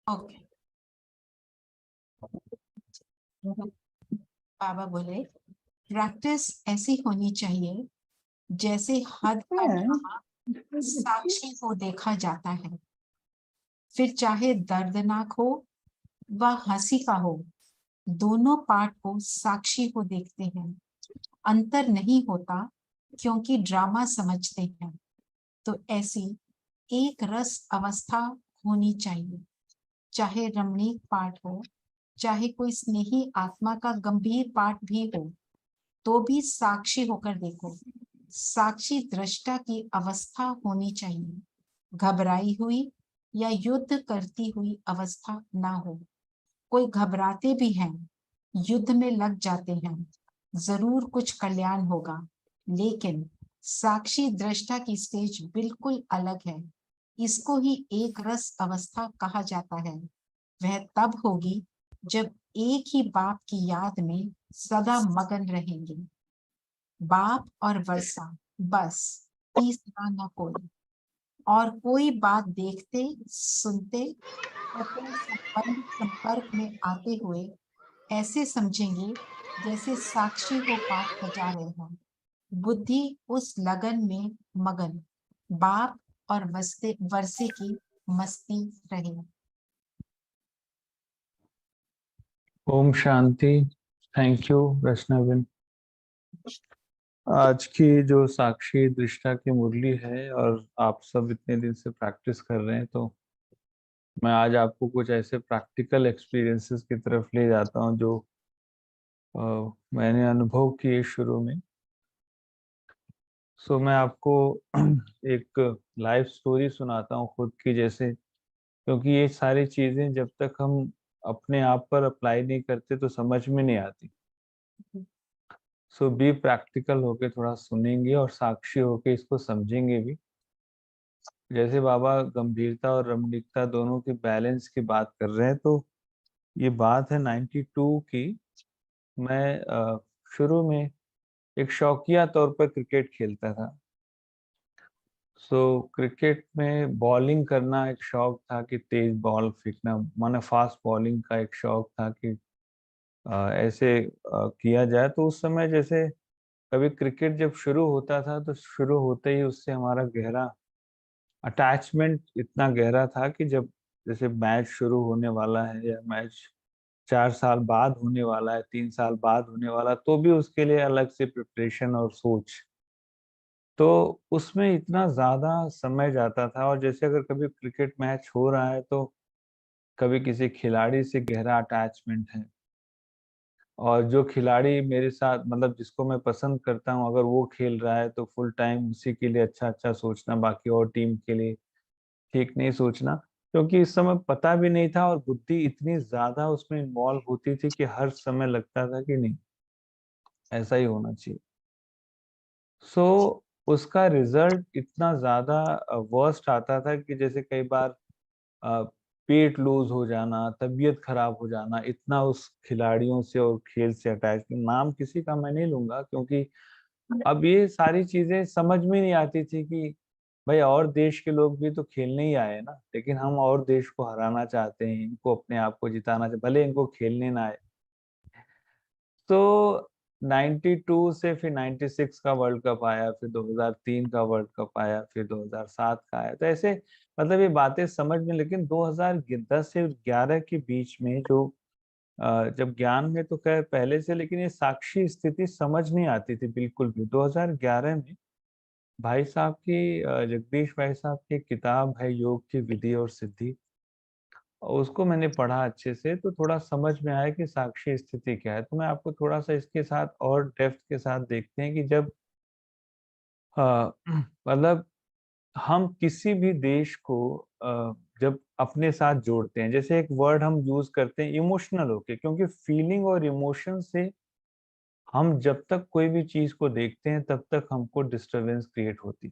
Okay. बाबा बोले, practice ऐसी होनी चाहिए जैसे हद का ड्रामा साक्षी को देखा जाता है। फिर चाहे दर्दनाक हो व हंसी का हो, दोनों पार्ट को साक्षी को देखते हैं। अंतर नहीं होता क्योंकि ड्रामा समझते हैं। तो ऐसी एक रस अवस्था होनी चाहिए, चाहे रमणीक पाठ हो, चाहे कोई स्नेही आत्मा का गंभीर पाठ भी हो, तो भी साक्षी होकर देखो। साक्षी दृष्टा की अवस्था होनी चाहिए, घबराई हुई या युद्ध करती हुई अवस्था ना हो। कोई घबराते भी हैं, युद्ध में लग जाते हैं, जरूर कुछ कल्याण होगा, लेकिन साक्षी दृष्टा की स्टेज बिल्कुल अलग है। इसको ही एक रस अवस्था कहा जाता है। वह तब होगी जब एक ही बाप की याद में सदा मगन रहेंगे। बाप और वर्षा, बस, तीसरा न कोई। और कोई बात देखते सुनते अपने संबंध संपर्क में आते हुए ऐसे समझेंगे जैसे साक्षी को पाठ बजा रहे हों। बुद्धि उस लगन में मगन, बाप और वस्ते वर्षे की मस्ती रहे। ओम शांति। थैंक यू वैष्णविन। आज की जो साक्षी दृष्टा की मुरली है और आप सब इतने दिन से प्रैक्टिस कर रहे हैं, तो मैं आज आपको कुछ ऐसे प्रैक्टिकल एक्सपीरियंसेस की तरफ ले जाता हूं जो मैंने अनुभव किए शुरू में। सो मैं आपको एक लाइफ स्टोरी सुनाता हूँ खुद की, जैसे, क्योंकि ये सारी चीजें जब तक हम अपने आप पर अप्लाई नहीं करते तो समझ में नहीं आती। सो बी प्रैक्टिकल होके थोड़ा सुनेंगे और साक्षी होके इसको समझेंगे भी। जैसे बाबा गंभीरता और रमणीकता दोनों की बैलेंस की बात कर रहे हैं, तो ये बात है 92 की। मैं शुरू में एक शौकिया तौर पर क्रिकेट खेलता था। सो क्रिकेट में बॉलिंग करना एक शौक था कि तेज बॉल फेंकना, माने फास्ट बॉलिंग का एक शौक था कि ऐसे किया जाए। तो उस समय जैसे कभी क्रिकेट जब शुरू होता था तो शुरू होते ही उससे हमारा गहरा अटैचमेंट इतना गहरा था कि जब जैसे मैच शुरू होने वाला है या मैच 4 साल बाद होने वाला है, 3 साल बाद होने वाला, तो भी उसके लिए अलग से प्रिपरेशन और सोच। तो उसमें इतना ज्यादा समय जाता था। और जैसे अगर कभी क्रिकेट मैच हो रहा है तो कभी किसी खिलाड़ी से गहरा अटैचमेंट है, और जो खिलाड़ी मेरे साथ, मतलब जिसको मैं पसंद करता हूँ, अगर वो खेल रहा है तो फुल टाइम उसी के लिए अच्छा अच्छा सोचना, बाकी और टीम के लिए ठीक नहीं सोचना। क्योंकि इस समय पता भी नहीं था और बुद्धि इतनी ज्यादा उसमें इन्वॉल्व होती थी कि हर समय लगता था कि नहीं, ऐसा ही होना चाहिए। सो उसका रिजल्ट इतना ज्यादा वर्स्ट आता था कि जैसे कई बार अ, पेट लूज हो जाना, तबीयत खराब हो जाना, इतना उस खिलाड़ियों से और खेल से अटैच। नाम किसी का मैं नहीं लूंगा, क्योंकि अब ये सारी चीजें समझ में नहीं आती थी कि भाई और देश के लोग भी तो खेलने ही आए हैं ना, लेकिन हम और देश को हराना चाहते हैं, इनको अपने आप को जिताना चाहते, भले इनको खेलने ना आए। तो 92 से फिर 96 का वर्ल्ड कप आया, फिर 2003 का वर्ल्ड कप आया, फिर 2007 का आया। तो ऐसे मतलब ये बातें समझ में, लेकिन 2010 से 11 के बीच में जो जब ज्ञान में तो खैर पहले से, लेकिन ये साक्षी स्थिति समझ नहीं आती थी बिल्कुल भी। 2011 में भाई साहब की, जगदीश भाई साहब की किताब है योग की विधि और सिद्धि, और उसको मैंने पढ़ा अच्छे से, तो थोड़ा समझ में आया कि साक्षी स्थिति क्या है। तो मैं आपको थोड़ा सा इसके साथ और डेप्थ के साथ देखते हैं कि जब मतलब हम किसी भी देश को जब अपने साथ जोड़ते हैं, जैसे एक वर्ड हम यूज करते हैं इमोशनल होके, क्योंकि फीलिंग और इमोशन से हम जब तक कोई भी चीज को देखते हैं तब तक हमको डिस्टरबेंस क्रिएट होती,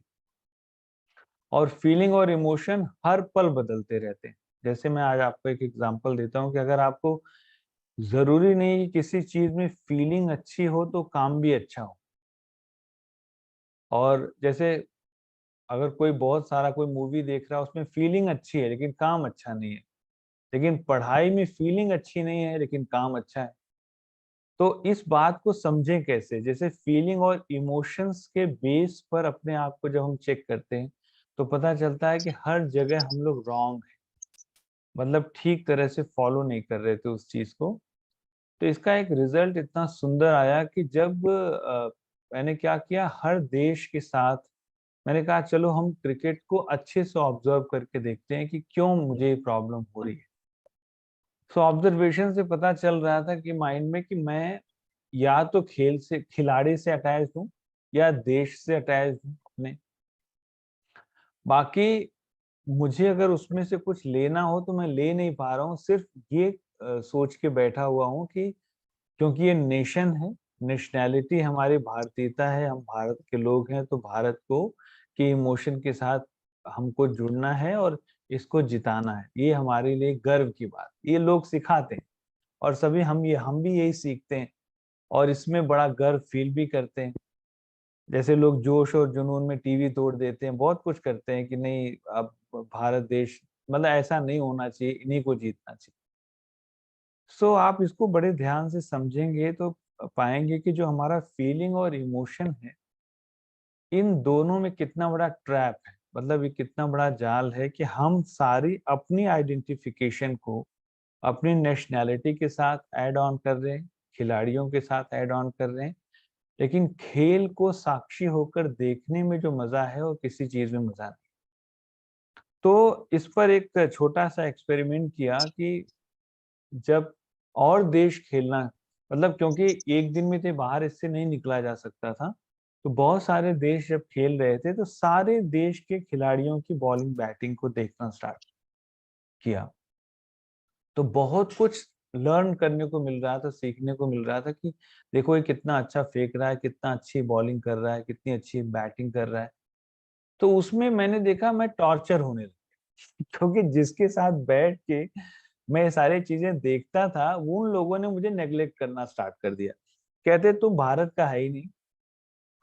और फीलिंग और इमोशन हर पल बदलते रहते हैं। जैसे मैं आज आपको एक एग्जांपल देता हूँ कि अगर आपको, जरूरी नहीं कि किसी चीज में फीलिंग अच्छी हो तो काम भी अच्छा हो। और जैसे अगर कोई बहुत सारा कोई मूवी देख रहा है, उसमें फीलिंग अच्छी है लेकिन काम अच्छा नहीं है, लेकिन पढ़ाई में फीलिंग अच्छी नहीं है लेकिन काम अच्छा है। तो इस बात को समझें कैसे, जैसे फीलिंग और इमोशंस के बेस पर अपने आप को जब हम चेक करते हैं तो पता चलता है कि हर जगह हम लोग रॉन्ग हैं, मतलब ठीक तरह से फॉलो नहीं कर रहे थे उस चीज को। तो इसका एक रिजल्ट इतना सुंदर आया कि जब मैंने क्या किया, हर देश के साथ मैंने कहा चलो हम क्रिकेट को अच्छे से ऑब्जर्व करके देखते हैं कि क्यों मुझे प्रॉब्लम हो रही है। सो ऑब्जर्वेशन से पता चल रहा था कि माइंड में कि मैं या तो खेल से, खिलाड़ी से अटैच हूँ या देश से अटैच हूँ अपने। बाकी मुझे अगर उसमें से कुछ लेना हो तो मैं ले नहीं पा रहा हूँ, सिर्फ ये सोच के बैठा हुआ हूँ कि क्योंकि ये नेशन है, नेशनैलिटी हमारी भारतीयता है, हम भारत के लोग हैं, तो भारत को के इमोशन के साथ हमको जुड़ना है और इसको जिताना है। ये हमारे लिए गर्व की बात, ये लोग सिखाते हैं और सभी हम भी यही सीखते हैं और इसमें बड़ा गर्व फील भी करते हैं। जैसे लोग जोश और जुनून में टीवी तोड़ देते हैं, बहुत कुछ करते हैं कि नहीं अब भारत देश, मतलब ऐसा नहीं होना चाहिए, इन्हीं को जीतना चाहिए। सो आप इसको बड़े ध्यान से समझेंगे तो पाएंगे कि जो हमारा फीलिंग और इमोशन है, इन दोनों में कितना बड़ा ट्रैप है, मतलब ये कितना बड़ा जाल है कि हम सारी अपनी आइडेंटिफिकेशन को अपनी नेशनैलिटी के साथ ऐड ऑन कर रहे हैं, खिलाड़ियों के साथ ऐड ऑन कर रहे हैं, लेकिन खेल को साक्षी होकर देखने में जो मजा है वो किसी चीज में मजा नहीं। तो इस पर एक छोटा सा एक्सपेरिमेंट किया कि जब और देश खेलना, मतलब क्योंकि एक दिन में थे बाहर, इससे नहीं निकला जा सकता था, तो बहुत सारे देश जब खेल रहे थे तो सारे देश के खिलाड़ियों की बॉलिंग बैटिंग को देखना स्टार्ट किया। तो बहुत कुछ लर्न करने को मिल रहा था, सीखने को मिल रहा था कि देखो ये कितना अच्छा फेंक रहा है, कितना अच्छी बॉलिंग कर रहा है, कितनी अच्छी बैटिंग कर रहा है। तो उसमें मैंने देखा मैं टॉर्चर होने लगा क्योंकि जिसके साथ बैठ के मैं ये सारी चीजें देखता था, वो उन लोगों ने मुझे नेग्लेक्ट करना स्टार्ट कर दिया। कहते तू भारत का है ही नहीं,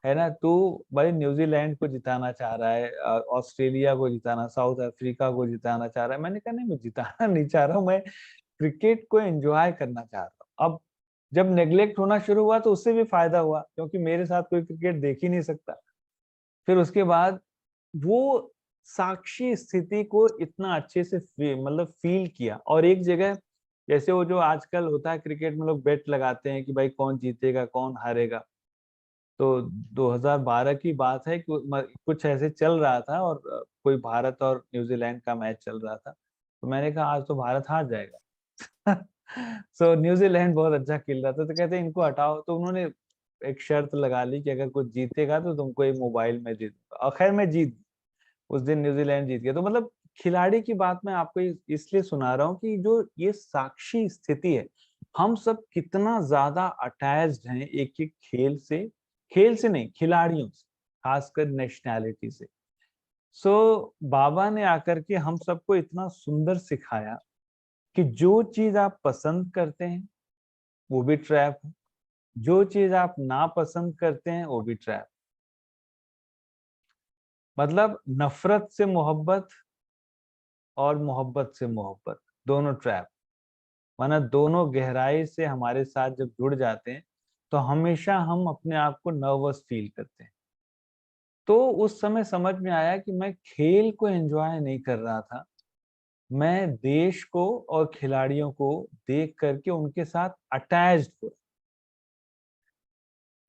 है ना, तू भाई न्यूजीलैंड को जिताना चाह रहा है, ऑस्ट्रेलिया को जिताना, साउथ अफ्रीका को जिताना चाह रहा है। मैंने कहा नहीं, मैं जिताना नहीं चाह रहा हूँ, मैं क्रिकेट को एंजॉय करना चाह रहा हूँ। अब जब नेग्लेक्ट होना शुरू हुआ तो उससे भी फायदा हुआ क्योंकि मेरे साथ कोई क्रिकेट देख ही नहीं सकता। फिर उसके बाद वो साक्षी स्थिति को इतना अच्छे से मतलब फील किया। और एक जगह जैसे वो जो आजकल होता है क्रिकेट में, लोग बेट लगाते हैं कि भाई कौन जीतेगा कौन हारेगा। तो 2012 की बात है कि कुछ ऐसे चल रहा था और कोई भारत और न्यूजीलैंड का मैच चल रहा था, तो मैंने कहा आज तो भारत हार जाएगा सो न्यूजीलैंड बहुत अच्छा खेल रहा था, तो कहते इनको हटाओ। तो उन्होंने एक शर्त लगा ली कि अगर कुछ जीतेगा तो तुमको एक मोबाइल में दे दूंगा, और खैर मैं जीत, उस दिन न्यूजीलैंड जीत गया। तो मतलब खिलाड़ी की बात मैं आपको इसलिए सुना रहा हूँ कि जो ये साक्षी स्थिति है, हम सब कितना ज्यादा अटैच्ड हैं एक एक खेल से नहीं, खिलाड़ियों से, खासकर नेशनैलिटी से। सो बाबा ने आकर के हम सबको इतना सुंदर सिखाया कि जो चीज आप पसंद करते हैं वो भी ट्रैप है, जो चीज आप नापसंद करते हैं वो भी ट्रैप। मतलब नफरत से मोहब्बत और मोहब्बत से मोहब्बत, दोनों ट्रैप। माना दोनों गहराई से हमारे साथ जब जुड़ जाते हैं तो हमेशा हम अपने आप को नर्वस फील करते हैं। तो उस समय समझ में आया कि मैं खेल को एंजॉय नहीं कर रहा था, मैं देश को और खिलाड़ियों को देख करके उनके साथ अटैच्ड हो।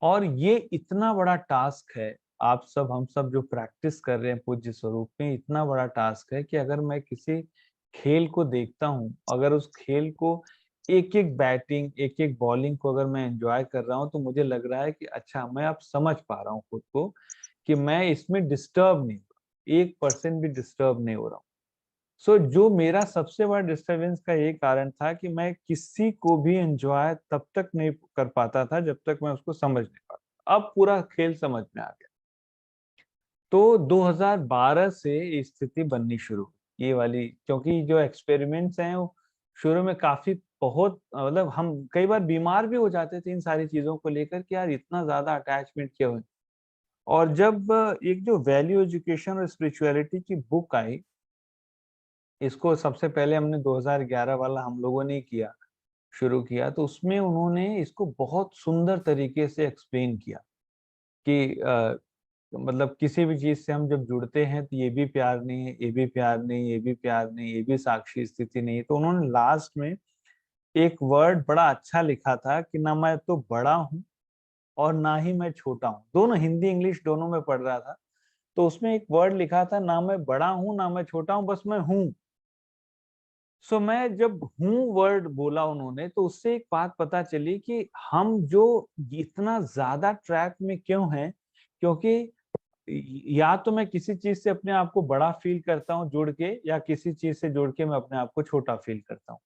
और ये इतना बड़ा टास्क है, आप सब हम सब जो प्रैक्टिस कर रहे हैं पूज्य स्वरूप में, इतना बड़ा टास्क है कि अगर मैं किसी खेल को देखता हूँ, अगर उस खेल को एक एक बैटिंग एक एक बॉलिंग को अगर मैं एंजॉय कर रहा हूँ, तो मुझे लग रहा है कि अच्छा मैं अब समझ पा रहा हूँ खुद को कि मैं इसमें डिस्टर्ब नहीं हो रहा, 1% भी डिस्टर्ब नहीं हो रहा हूँ। सो जो मेरा सबसे बड़ा डिस्टरबेंस का ये कारण था कि मैं किसी को भी एंजॉय तब तक नहीं कर पाता था जब तक मैं उसको समझ नहीं पाता। अब पूरा खेल समझ में आ गया। तो 2012 से ये स्थिति बननी शुरू हुई, ये वाली, क्योंकि जो एक्सपेरिमेंट्स हैं वो शुरू में काफी बहुत, मतलब हम कई बार बीमार भी हो जाते थे इन सारी चीजों को लेकर कि यार इतना ज्यादा अटैचमेंट क्यों है। और जब एक जो वैल्यू एजुकेशन और स्पिरिचुअलिटी की बुक आई, इसको सबसे पहले हमने 2011 वाला हम लोगों ने किया, शुरू किया, तो उसमें उन्होंने इसको बहुत सुंदर तरीके से एक्सप्लेन किया कि मतलब किसी भी चीज से हम जब जुड़ते हैं तो ये भी प्यार नहीं है, ये भी प्यार नहीं, ये भी प्यार नहीं, ये भी साक्षी स्थिति नहीं है। तो उन्होंने लास्ट में एक वर्ड बड़ा अच्छा लिखा था कि ना मैं तो बड़ा हूँ और ना ही मैं छोटा हूँ। दोनों हिंदी इंग्लिश दोनों में पढ़ रहा था, तो उसमें एक वर्ड लिखा था, ना मैं बड़ा हूँ ना मैं छोटा हूँ, बस मैं हूँ। सो मैं जब हूँ वर्ड बोला उन्होंने, तो उससे एक बात पता चली कि हम जो इतना ज्यादा ट्रैक में क्यों हैं, क्योंकि या तो मैं किसी चीज से अपने आप को बड़ा फील करता हूँ जुड़ के, या किसी चीज से जुड़ के मैं अपने आप को छोटा फील करता हूँ।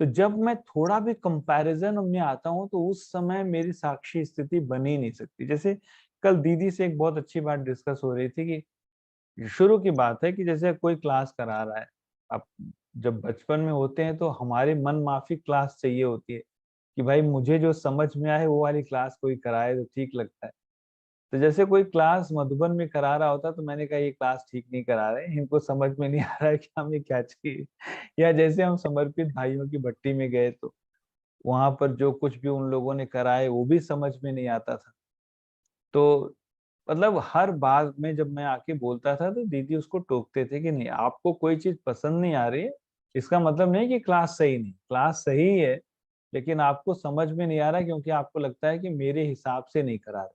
तो जब मैं थोड़ा भी कंपैरिजन में आता हूँ तो उस समय मेरी साक्षी स्थिति बन ही नहीं सकती। जैसे कल दीदी से एक बहुत अच्छी बात डिस्कस हो रही थी कि शुरू की बात है कि जैसे कोई क्लास करा रहा है, अब जब बचपन में होते हैं तो हमारे मन माफी क्लास चाहिए होती है कि भाई मुझे जो समझ में आए वो वाली क्लास कोई कराए तो ठीक लगता है। तो जैसे कोई क्लास मधुबन में करा रहा होता तो मैंने कहा ये क्लास ठीक नहीं करा रहे, इनको समझ में नहीं आ रहा है कि हमें क्या चाहिए। या जैसे हम समर्पित भाइयों की भट्टी में गए तो वहां पर जो कुछ भी उन लोगों ने कराए वो भी समझ में नहीं आता था। तो मतलब हर बात में जब मैं आके बोलता था तो दीदी उसको टोकते थे कि नहीं, आपको कोई चीज पसंद नहीं आ रही है, इसका मतलब नहीं कि क्लास सही नहीं, क्लास सही है, लेकिन आपको समझ में नहीं आ रहा क्योंकि आपको लगता है कि मेरे हिसाब से नहीं करा रहे।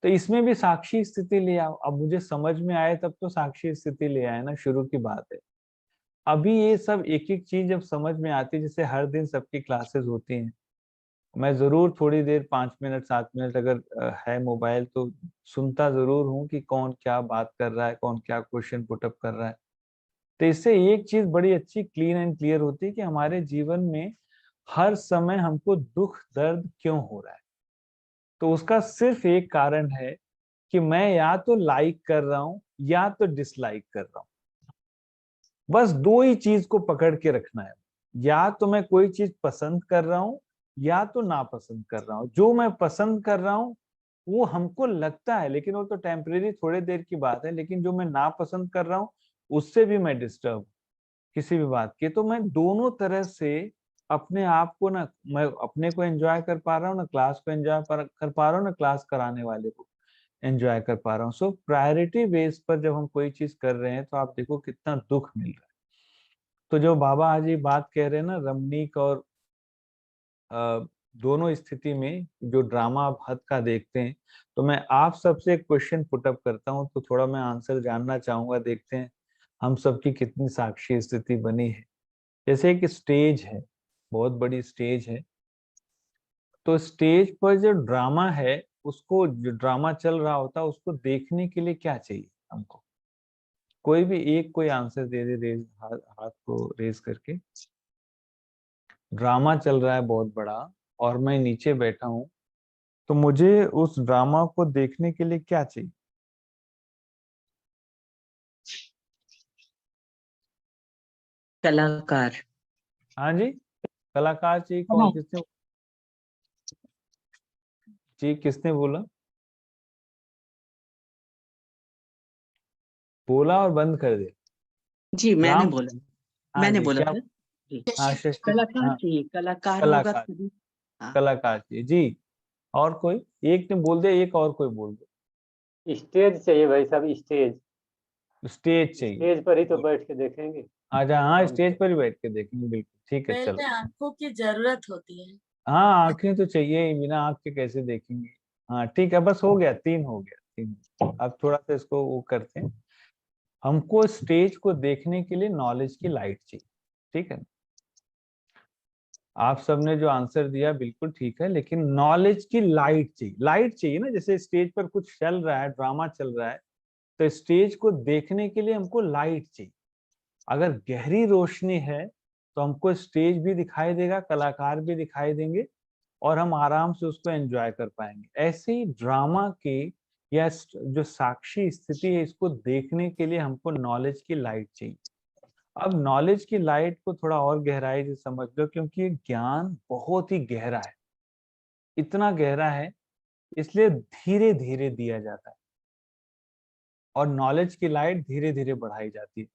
तो इसमें भी साक्षी स्थिति ले आओ। अब मुझे समझ में आए तब तो साक्षी स्थिति ले आए ना, शुरू की बात है। अभी ये सब एक एक चीज जब समझ में आती है, जैसे हर दिन सबकी क्लासेस होती हैं, मैं जरूर थोड़ी देर 5 मिनट 7 मिनट अगर है मोबाइल तो सुनता जरूर हूँ कि कौन क्या बात कर रहा है, कौन क्या क्वेश्चन पुटअप कर रहा है। तो इससे एक चीज बड़ी अच्छी क्लीन एंड क्लियर होती है कि हमारे जीवन में हर समय हमको दुख दर्द क्यों हो रहा है। तो उसका सिर्फ एक कारण है कि मैं या तो लाइक कर रहा हूं या तो डिसलाइक कर रहा हूं। बस दो ही चीज को पकड़ के रखना है, या तो मैं कोई चीज पसंद कर रहा हूं या तो नापसंद कर रहा हूं। जो मैं पसंद कर रहा हूं वो हमको लगता है, लेकिन वो तो टेम्परेरी थोड़े देर की बात है, लेकिन जो मैं नापसंद कर रहा हूं उससे भी मैं डिस्टर्ब किसी भी बात की। तो मैं दोनों तरह से अपने आप को ना, मैं अपने को एंजॉय कर पा रहा हूँ ना, क्लास को एंजॉय कर पा रहा हूँ ना, क्लास कराने वाले को एंजॉय कर पा रहा हूँ। सो प्रायोरिटी बेस पर जब हम कोई चीज कर रहे हैं तो आप देखो कितना दुख मिल रहा है। तो जो बाबा आज ये बात कह रहे हैं ना, रमणीक और अ, दोनों स्थिति में जो ड्रामा आप हद का देखते हैं, तो मैं आप सबसे एक क्वेश्चन पुटअप करता हूँ, तो थोड़ा मैं आंसर जानना चाहूंगा, देखते हैं हम सबकी कितनी साक्षी स्थिति बनी है। जैसे एक स्टेज है, बहुत बड़ी स्टेज है, तो स्टेज पर जो ड्रामा है, उसको जो ड्रामा चल रहा होता है उसको देखने के लिए क्या चाहिए हमको? कोई भी एक कोई आंसर दे दे, रेज हाथ को रेज करके। ड्रामा चल रहा है बहुत बड़ा और मैं नीचे बैठा हूँ, तो मुझे उस ड्रामा को देखने के लिए क्या चाहिए? कलाकार। हाँ जी, कलाकार चाहिए। कौन, हाँ। किसने जी, किसने बोला? बोला और बंद कर दे। जी मैंने राम, बोला। हाँ मैंने जी, बोला क्या? था। जी। हाँ शशि शशि, कलाकार हाँ, चाहिए, कलाकार होगा कलाकार, तभी। हाँ। कलाकार चाहिए जी। और कोई? एक ने बोल दिया, एक और कोई बोल दो। स्टेज चाहिए भाई साहब, स्टेज। स्टेज चाहिए। स्टेज पर ही तो गुड। बैठ के देखेंगे। अच्छा, हाँ आराम स्टेज से। पर ही बैठ के देखेंगे, बिल्कुल ठीक है, चलो। पहले आंखों की जरूरत होती है। हाँ आंखें तो चाहिए ही, बिना आंख के कैसे देखेंगे। हाँ ठीक है, बस हो गया, 3 हो गया, 3। अब थोड़ा सा इसको वो करते हैं। हमको स्टेज को देखने के लिए नॉलेज की लाइट चाहिए, ठीक है। आप सबने जो आंसर दिया बिल्कुल ठीक है, लेकिन नॉलेज की लाइट चाहिए, लाइट चाहिए ना। जैसे स्टेज पर कुछ चल रहा है, ड्रामा चल रहा है, तो स्टेज को देखने के लिए हमको लाइट चाहिए। अगर गहरी रोशनी है तो हमको स्टेज भी दिखाई देगा, कलाकार भी दिखाई देंगे, और हम आराम से उसको एंजॉय कर पाएंगे। ऐसे ही ड्रामा के या जो साक्षी स्थिति है, इसको देखने के लिए हमको नॉलेज की लाइट चाहिए। अब नॉलेज की लाइट को थोड़ा और गहराई से समझ लो, क्योंकि ये ज्ञान बहुत ही गहरा है, इतना गहरा है, इसलिए धीरे धीरे दिया जाता है और नॉलेज की लाइट धीरे धीरे बढ़ाई जाती है।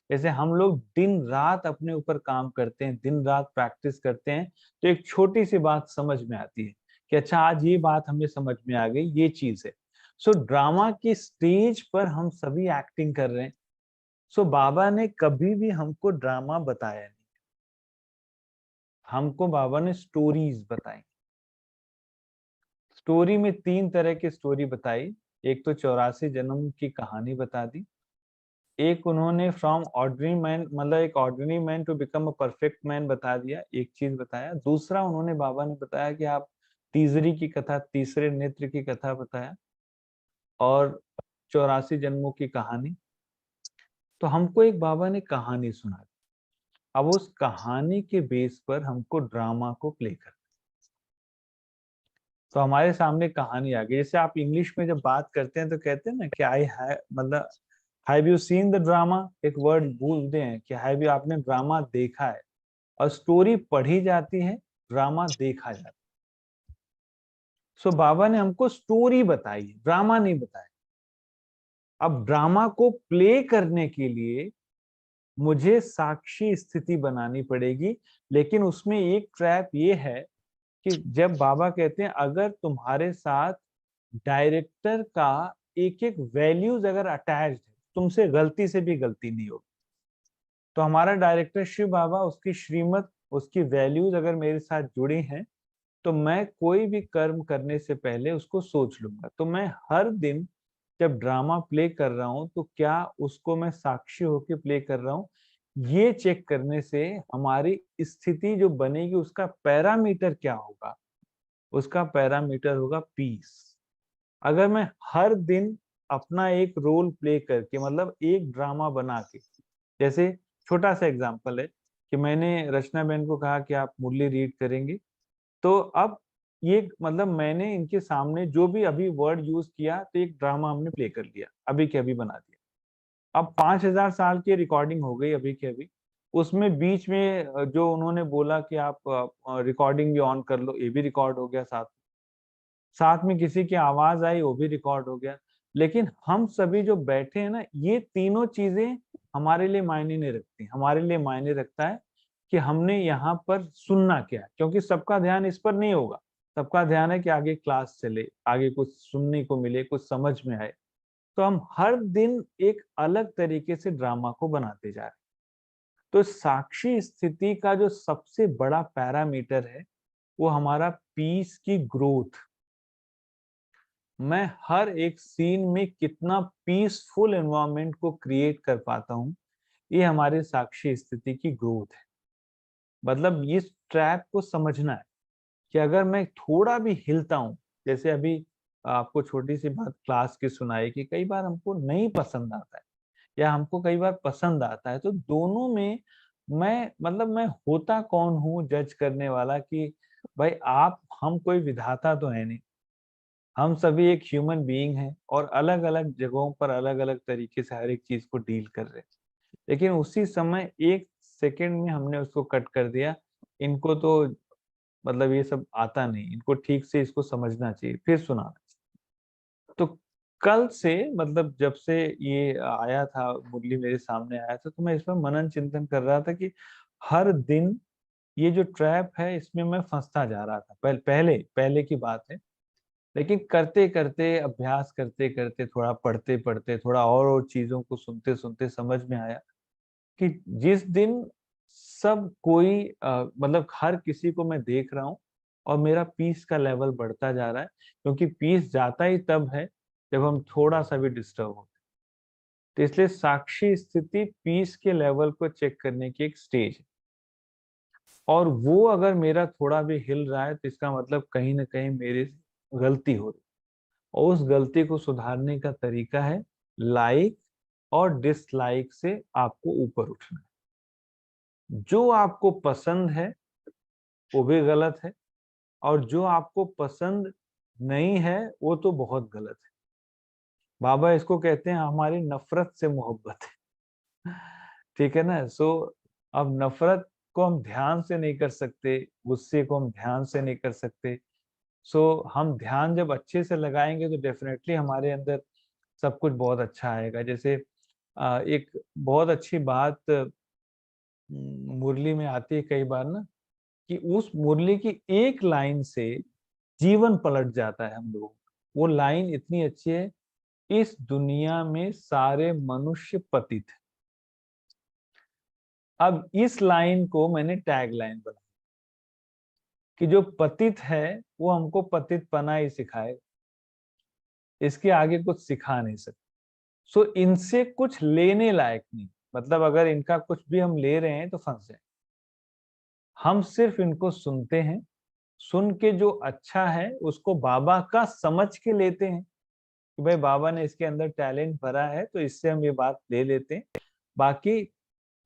जैसे हम लोग दिन रात अपने ऊपर काम करते हैं, दिन रात प्रैक्टिस करते हैं, तो एक छोटी सी बात समझ में आती है कि अच्छा आज ये बात हमें समझ में आ गई, ये चीज है। सो ड्रामा की स्टेज पर हम सभी एक्टिंग कर रहे हैं। सो बाबा ने कभी भी हमको ड्रामा बताया नहीं, हमको बाबा ने स्टोरीज बताई। स्टोरी में 3 तरह की स्टोरी बताई। एक तो 84 जन्म की कहानी बता दी, एक उन्होंने फ्रॉम ऑर्डिनरी मैन, मतलब एक ordinary man to become a perfect man बता दिया, एक चीज बताया। दूसरा उन्होंने बाबा ने बताया कि आप तीसरी की कथा, तीसरे नेत्र की कथा बताया, और 84 जन्मों की कहानी। तो हमको एक बाबा ने कहानी सुना दी, अब उस कहानी के बेस पर हमको ड्रामा को प्ले कर, तो हमारे सामने कहानी आ गई। जैसे आप इंग्लिश में जब बात करते हैं तो कहते हैं ना कि आई है, मतलब have you seen the drama, एक वर्ड बोलते हैं कि हैव यू, आपने ड्रामा देखा है। और स्टोरी पढ़ी जाती है, ड्रामा देखा जाता है। सो बाबा ने हमको स्टोरी बताई, ड्रामा नहीं बताया। अब ड्रामा को प्ले करने के लिए मुझे साक्षी स्थिति बनानी पड़ेगी, लेकिन उसमें एक ट्रैप ये है कि जब बाबा कहते हैं अगर तुम्हारे साथ डायरेक्टर का एक एक वैल्यूज अगर अटैच्ड है, तुमसे गलती से भी गलती नहीं होगी। तो हमारा डायरेक्टर शिव बाबा, उसकी श्रीमत, उसकी वैल्यूज अगर मेरे साथ जुड़ी हैं, तो मैं कोई भी कर्म करने से पहले उसको सोच लूंगा। तो मैं हर दिन जब ड्रामा प्ले कर रहा हूं तो क्या उसको मैं साक्षी होके प्ले कर रहा हूं, ये चेक करने से हमारी स्थिति जो बनेगी उसका पैरामीटर क्या होगा, उसका पैरामीटर होगा पीस। अगर मैं हर दिन अपना एक रोल प्ले करके, मतलब एक ड्रामा बना के, जैसे छोटा सा एग्जांपल है कि मैंने रचना बहन को कहा कि आप मुरली रीड करेंगे, तो अब ये मतलब मैंने इनके सामने जो भी अभी वर्ड यूज किया तो एक ड्रामा हमने प्ले कर लिया, अभी के अभी बना दिया। अब 5000 साल की रिकॉर्डिंग हो गई अभी के अभी, उसमें बीच में जो उन्होंने बोला कि आप रिकॉर्डिंग भी ऑन कर लो, ये भी रिकॉर्ड हो गया, साथ साथ में किसी की आवाज आई वो भी रिकॉर्ड हो गया। लेकिन हम सभी जो बैठे हैं ना, ये तीनों चीजें हमारे लिए मायने नहीं रखती। हमारे लिए मायने रखता है कि हमने यहाँ पर सुनना क्या है, क्योंकि सबका ध्यान इस पर नहीं होगा। सबका ध्यान है कि आगे क्लास चले, आगे कुछ सुनने को मिले, कुछ समझ में आए। तो हम हर दिन एक अलग तरीके से ड्रामा को बनाते जा रहे हैं। तो साक्षी स्थिति का जो सबसे बड़ा पैरामीटर है वो हमारा पीस की ग्रोथ। मैं हर एक सीन में कितना पीसफुल एनवायरनमेंट को क्रिएट कर पाता हूँ, ये हमारे साक्षी स्थिति की ग्रोथ है। मतलब इस ट्रैप को समझना है कि अगर मैं थोड़ा भी हिलता हूँ, जैसे अभी आपको छोटी सी बात क्लास की सुनाई कि कई बार हमको नहीं पसंद आता है या हमको कई बार पसंद आता है, तो दोनों में मैं, मतलब मैं होता कौन हूँ जज करने वाला कि भाई आप, हम कोई विधाता तो है नहीं, हम सभी एक ह्यूमन बीइंग हैं और अलग अलग जगहों पर अलग अलग तरीके से हर एक चीज को डील कर रहे हैं। लेकिन उसी समय एक सेकंड में हमने उसको कट कर दिया, इनको तो मतलब ये सब आता नहीं, इनको ठीक से इसको समझना चाहिए, फिर सुनाना चाहिए। तो कल से, मतलब जब से ये आया था, मुरली मेरे सामने आया था, तो मैं इसमें मनन चिंतन कर रहा था कि हर दिन ये जो ट्रैप है इसमें मैं फंसता जा रहा था। पहले पहले की बात है, लेकिन करते करते, अभ्यास करते करते, थोड़ा पढ़ते पढ़ते, थोड़ा और चीजों को सुनते सुनते समझ में आया कि जिस दिन सब कोई मतलब हर किसी को मैं देख रहा हूँ और मेरा पीस का लेवल बढ़ता जा रहा है, क्योंकि पीस जाता ही तब है जब हम थोड़ा सा भी डिस्टर्ब होते हैं। तो इसलिए साक्षी स्थिति पीस के लेवल को चेक करने की एक स्टेज है, और वो अगर मेरा थोड़ा भी हिल रहा है तो इसका मतलब कहीं ना कहीं मेरी गलती हो रही है। और उस गलती को सुधारने का तरीका है लाइक और डिसलाइक से आपको ऊपर उठना है। जो आपको पसंद है वो भी गलत है, और जो आपको पसंद नहीं है वो तो बहुत गलत है। बाबा इसको कहते हैं हमारी नफरत से मोहब्बत है। ठीक है ना। सो अब नफरत को हम ध्यान से नहीं कर सकते, गुस्से को हम ध्यान से नहीं कर सकते। सो हम ध्यान जब अच्छे से लगाएंगे तो डेफिनेटली हमारे अंदर सब कुछ बहुत अच्छा आएगा। जैसे एक बहुत अच्छी बात मुरली में आती है कई बार ना, कि उस मुरली की एक लाइन से जीवन पलट जाता है हम लोगों का। वो लाइन इतनी अच्छी है, इस दुनिया में सारे मनुष्य पतित हैं। अब इस लाइन को मैंने टैग लाइन बनाया कि जो पतित है वो हमको पतित पना ही सिखाए, इसके आगे कुछ सिखा नहीं सकते। सो इनसे कुछ लेने लायक नहीं, मतलब अगर इनका कुछ भी हम ले रहे हैं तो फंस जाए। हम सिर्फ इनको सुनते हैं, सुन के जो अच्छा है उसको बाबा का समझ के लेते हैं कि भाई बाबा ने इसके अंदर टैलेंट भरा है तो इससे हम ये बात ले लेते हैं। बाकी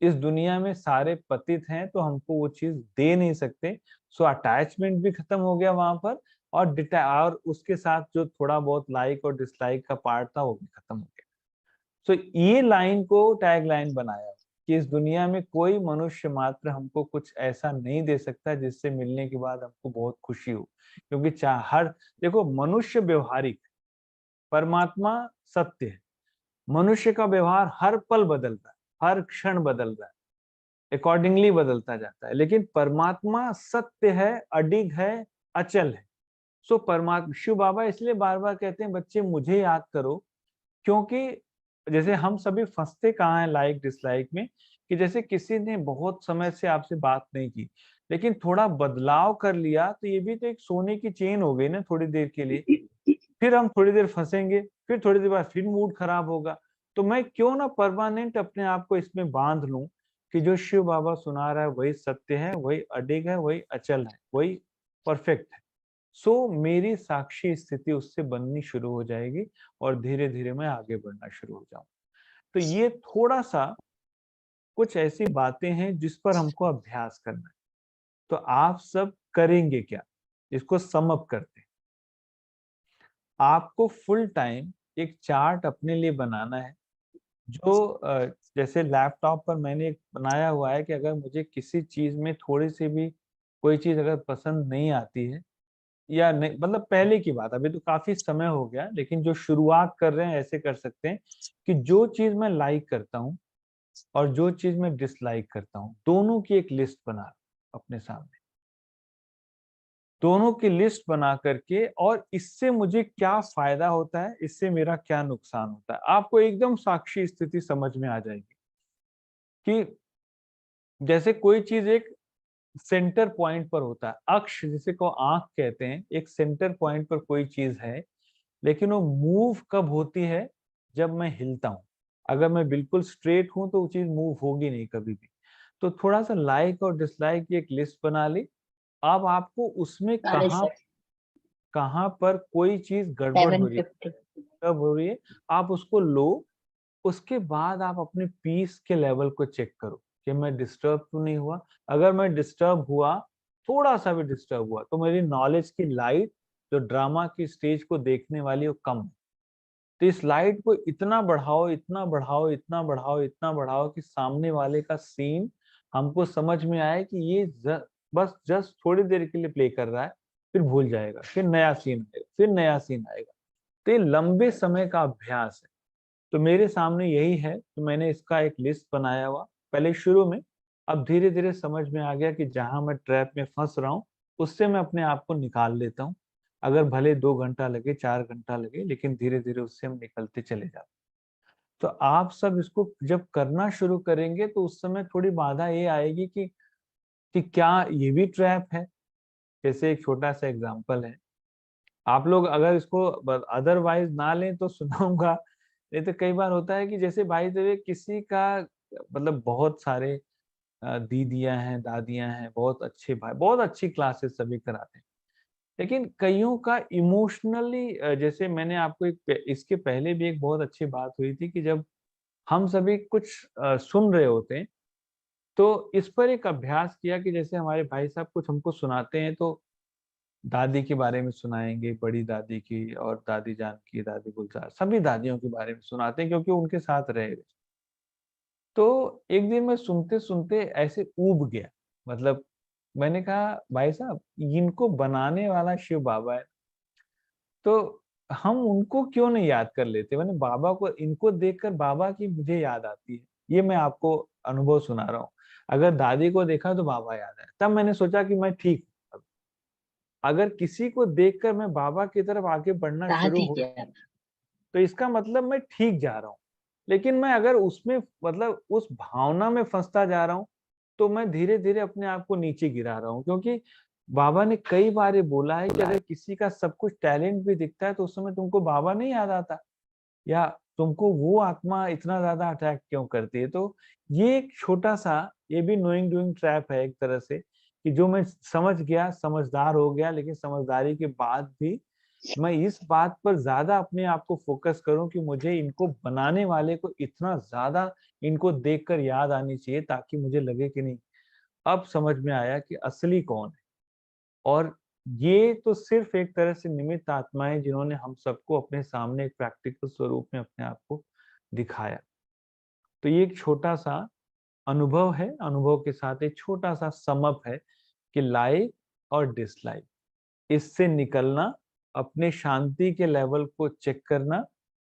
इस दुनिया में सारे पतित हैं तो हमको वो चीज दे नहीं सकते। सो अटैचमेंट भी खत्म हो गया वहां पर, और उसके साथ जो थोड़ा बहुत लाइक और डिसलाइक का पार्ट था वो भी खत्म हो गया। सो ये लाइन को टैग लाइन बनाया कि इस दुनिया में कोई मनुष्य मात्र हमको कुछ ऐसा नहीं दे सकता जिससे मिलने के बाद हमको बहुत खुशी हो। क्योंकि हर देखो, मनुष्य व्यवहारिक, परमात्मा सत्य है। मनुष्य का व्यवहार हर पल बदल रहा है, हर क्षण बदल रहा है, अकॉर्डिंगली बदलता जाता है। लेकिन परमात्मा सत्य है, अडिग है, अचल है। सो परमात्मा शिव बाबा इसलिए बार बार कहते हैं बच्चे मुझे याद करो, क्योंकि जैसे हम सभी फंसते कहाँ हैं लाइक डिसलाइक में, कि जैसे किसी ने बहुत समय से आपसे बात नहीं की लेकिन थोड़ा बदलाव कर लिया तो ये भी तो एक सोने की चेन हो गई ना थोड़ी देर के लिए। फिर हम थोड़ी देर फंसेंगे, फिर थोड़ी देर बाद फिर मूड खराब होगा। तो मैं क्यों ना परमानेंट अपने आप को इसमें बांध लूं कि जो शिव बाबा सुना रहा है वही सत्य है, वही अडिग है, वही अचल है, वही परफेक्ट है। सो मेरी साक्षी स्थिति उससे बननी शुरू हो जाएगी और धीरे धीरे मैं आगे बढ़ना शुरू हो जाऊं। तो ये थोड़ा सा कुछ ऐसी बातें हैं जिस पर हमको अभ्यास करना है। तो आप सब करेंगे क्या, इसको सम अप करते हैं। आपको फुल टाइम एक चार्ट अपने लिए बनाना है, जो जैसे लैपटॉप पर मैंने एक बनाया हुआ है कि अगर मुझे किसी चीज में थोड़ी सी भी कोई चीज अगर पसंद नहीं आती है, या नहीं, मतलब पहले की बात, अभी तो काफी समय हो गया, लेकिन जो शुरुआत कर रहे हैं ऐसे कर सकते हैं कि जो चीज मैं लाइक करता हूँ और जो चीज मैं डिसलाइक करता हूँ दोनों की एक लिस्ट बना लो अपने सामने, दोनों की लिस्ट बना करके, और इससे मुझे क्या फायदा होता है, इससे मेरा क्या नुकसान होता है, आपको एकदम साक्षी स्थिति समझ में आ जाएगी। कि जैसे कोई चीज एक सेंटर पॉइंट पर होता है, अक्ष जिसे को आंख कहते हैं, एक सेंटर पॉइंट पर कोई चीज है, लेकिन वो मूव कब होती है, जब मैं हिलता हूं। अगर मैं बिल्कुल स्ट्रेट हूं तो वो चीज मूव होगी नहीं कभी भी। तो थोड़ा सा लाइक और डिसलाइक की एक लिस्ट बना ली। अब आपको उसमें कहाँ कहाँ पर कोई चीज गड़बड़ हो रही है, 750 कब हो रही है, आप उसको लो। उसके बाद आप अपने पीस के लेवल को चेक करो कि मैं डिस्टर्ब तो नहीं हुआ। अगर मैं डिस्टर्ब हुआ, थोड़ा सा भी डिस्टर्ब हुआ, तो मेरी नॉलेज की लाइट जो ड्रामा की स्टेज को देखने वाली वो कम है। तो इस लाइट को इतना बढ़ाओ, इतना बढ़ाओ, इतना बढ़ाओ, इतना बढ़ाओ कि सामने वाले का सीन हमको समझ में आए कि ये बस जस्ट थोड़ी देर के लिए प्ले कर रहा है, फिर भूल जाएगा, फिर नया सीन आएगा, फिर नया सीन आएगा। तो ये लंबे समय का अभ्यास है। तो मेरे सामने यही है, तो मैंने इसका एक लिस्ट बनाया हुआ पहले शुरू में। अब धीरे धीरे समझ में आ गया कि जहां मैं ट्रैप में फंस रहा हूँ उससे मैं अपने आप को निकाल लेता हूँ। अगर भले 2 घंटा लगे, 4 घंटा लगे, लेकिन धीरे धीरे उससे हम निकलते चले जाते। तो आप सब इसको जब करना शुरू करेंगे तो उस समय थोड़ी बाधा ये आएगी कि क्या ये भी ट्रैप है। जैसे एक छोटा सा एग्जांपल है, आप लोग अगर इसको अदरवाइज ना लें तो सुनाऊंगा। नहीं तो कई बार होता है कि जैसे भाई देवे किसी का, मतलब बहुत सारे दीदियां हैं, दादियां हैं, बहुत अच्छे भाई, बहुत अच्छी क्लासेस सभी कराते हैं, लेकिन कईयों का इमोशनली, जैसे मैंने आपको इसके पहले भी एक बहुत अच्छी बात हुई थी कि जब हम सभी कुछ सुन रहे होते हैं तो इस पर एक अभ्यास किया कि जैसे हमारे भाई साहब कुछ हमको सुनाते हैं तो दादी के बारे में सुनाएंगे, बड़ी दादी की और दादी जान की, दादी गुलजार, सभी दादियों के बारे में सुनाते हैं क्योंकि उनके साथ रहे हुए। तो एक दिन मैं सुनते सुनते ऐसे ऊब गया, मतलब मैंने कहा भाई साहब इनको बनाने वाला शिव बाबा है। तो हम उनको क्यों नहीं याद कर लेते? मैंने बाबा को, इनको देखकर बाबा की मुझे याद आती है। ये मैं आपको अनुभव सुना रहा हूँ। अगर दादी को देखा तो बाबा याद आया, तब मैंने सोचा कि मैं ठीक हूँ। अगर किसी को देखकर मैं बाबा की तरफ आगे बढ़ना शुरू दादी हो, क्या? तो इसका मतलब मैं ठीक जा रहा हूँ। लेकिन मैं अगर उसमें मतलब उस भावना में फंसता जा रहा हूँ, तो मैं धीरे धीरे अपने आप को नीचे गिरा रहा हूँ। क्योंकि बाबा ने कई बार ये बोला है कि अगर किसी का सब कुछ टैलेंट भी दिखता है, तो उस समय तुमको बाबा नहीं याद आता, या तुमको वो आत्मा इतना ज्यादा अट्रैक्ट क्यों करती है? तो ये एक छोटा सा, ये भी नोइंग डूइंग ट्रैप है एक तरह से, कि जो मैं समझ गया, समझदार हो गया, लेकिन समझदारी के बाद भी मैं इस बात पर ज्यादा अपने आप को फोकस करूं कि मुझे इनको बनाने वाले को इतना ज्यादा इनको देखकर याद आनी चाहिए, ताकि मुझे लगे कि नहीं, अब समझ में आया कि असली कौन है। और ये तो सिर्फ एक तरह से निमित्त आत्माएं, जिन्होंने हम सबको अपने सामने एक प्रैक्टिकल स्वरूप में अपने आप को दिखाया। तो ये एक छोटा सा अनुभव है, अनुभव के साथ एक छोटा सा समअप है कि लाइक और डिसलाइक, इससे निकलना, अपने शांति के लेवल को चेक करना।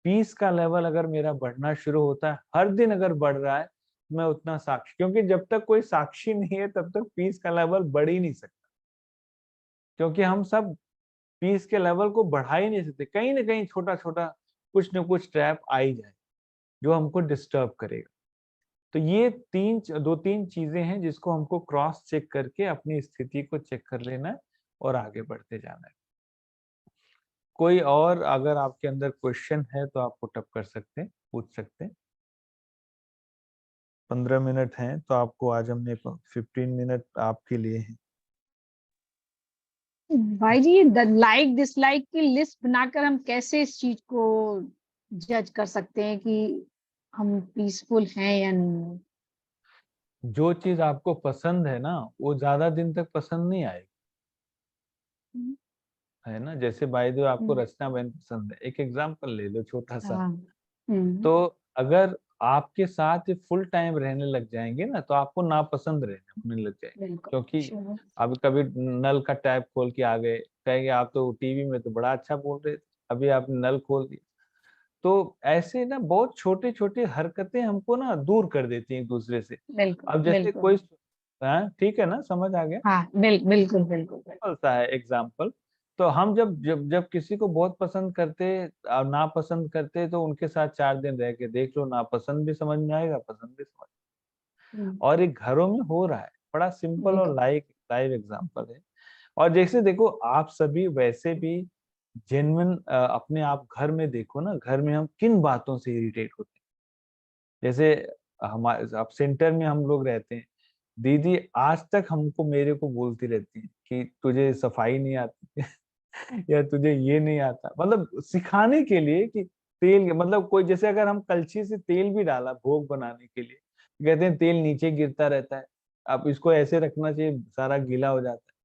पीस का लेवल अगर मेरा बढ़ना शुरू होता है, हर दिन अगर बढ़ रहा है, मैं उतना साक्षी, क्योंकि जब तक कोई साक्षी नहीं है तब तक पीस का लेवल बढ़ ही नहीं सकता। क्योंकि हम सब पीस के लेवल को बढ़ा ही नहीं सकते, कहीं ना कहीं छोटा छोटा कुछ न कुछ ट्रैप आ ही जाए जो हमको डिस्टर्ब करेगा। तो ये दो तीन चीजें हैं जिसको हमको क्रॉस चेक करके अपनी स्थिति को चेक कर लेना है और आगे बढ़ते जाना है। कोई और अगर आपके अंदर क्वेश्चन है तो आप पुट अप कर सकते हैं, पूछ सकते हैं। 15 मिनट हैं तो आपको, आज हमने 15 मिनट आपके लिए हैं। भाई जी, लाइक डिसलाइक की लिस्ट बनाकर हम कैसे इस चीज को जज कर सकते हैं कि हम पीसफुल हैं या नहीं? जो चीज आपको पसंद है ना, वो ज्यादा दिन तक पसंद नहीं आएगी, है ना। जैसे बाय द वे आपको रचना बहन पसंद है, एक एग्जांपल ले लो छोटा सा। हाँ। तो अगर आपके साथ फुल टाइम रहने लग जाएंगे ना, तो आपको नापसंद रहने लग जाएंगे। बिल्कुल। क्योंकि sure। अब कभी नल का टैप खोल के आ गए, कहेंगे आप तो टीवी में तो बड़ा अच्छा बोल रहे थे, अभी आपने नल खोल दिया। तो ऐसे ना बहुत छोटे छोटे हरकतें हमको ना दूर कर देती हैं एक दूसरे से। बिल्कुल अब जैसे बिल्कुल। कोई, हाँ ठीक है ना, समझ आ गया। हाँ, बिल्कुल बिल्कुल। चलता है एग्जाम्पल। तो हम जब जब जब किसी को बहुत पसंद करते और नापसंद करते, तो उनके साथ 4 दिन रह के देख लो, नापसंद भी समझ में आएगा, पसंद भी समझ और एक घरों में हो रहा है, बड़ा सिंपल और लाइव एग्जांपल है। और जैसे देखो, आप सभी वैसे भी जेन्युइन अपने आप घर में देखो ना, घर में हम किन बातों से इरिटेट होते हैं। जैसे हमारे, अब सेंटर में हम लोग रहते हैं, दीदी आज तक हमको, मेरे को बोलती रहती है कि तुझे सफाई नहीं आती या तुझे ये नहीं आता, मतलब सिखाने के लिए कि तेल, मतलब कोई, जैसे अगर हम कलछी से तेल भी डाला भोग बनाने के लिए, कहते हैं तेल नीचे गिरता रहता है, अब इसको ऐसे रखना चाहिए, सारा गीला हो जाता है।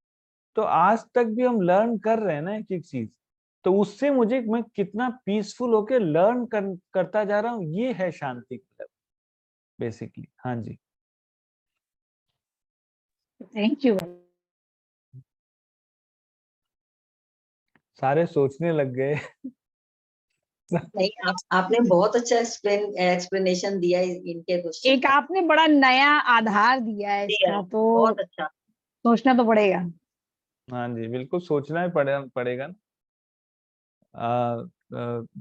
तो आज तक भी हम लर्न कर रहे हैं ना एक एक चीज। तो उससे मुझे, मैं कितना पीसफुल होके लर्न करता जा रहा हूँ, ये है शांति का बेसिकली। हाँ जी। Thank you. सारे सोचने लग गए नहीं, आपने बहुत अच्छा एक्सप्लेनेशन दिया इनके क्वेश्चन एक का। आपने बड़ा नया आधार दिया है इसका, तो बहुत अच्छा। सोचना तो पड़ेगा। हाँ जी, बिल्कुल सोचना ही पड़ेगा ना।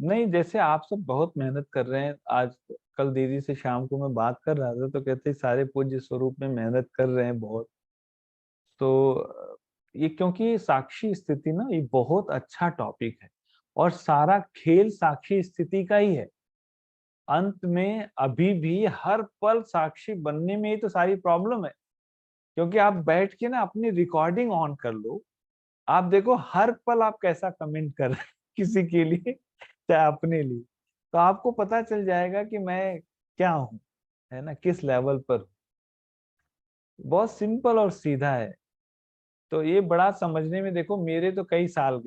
नहीं, जैसे आप सब बहुत मेहनत कर रहे हैं। आज कल दीदी से शाम को मैं बात कर रहा था, तो कहते सारे पूज्य स्वरूप में मेहनत कर रहे हैं बहुत। तो ये, क्योंकि साक्षी स्थिति ना, ये बहुत अच्छा टॉपिक है, और सारा खेल साक्षी स्थिति का ही है। अंत में अभी भी हर पल साक्षी बनने में ही तो सारी प्रॉब्लम है। क्योंकि आप बैठ के ना अपनी रिकॉर्डिंग ऑन कर लो, आप देखो हर पल आप कैसा कमेंट कर रहे हैं किसी के लिए, चाहे अपने लिए, तो आपको पता चल जाएगा कि मैं क्या हूँ, है ना, किस लेवल पर हूँ। बहुत सिंपल और सीधा है। तो ये बड़ा समझने में, देखो मेरे तो कई साल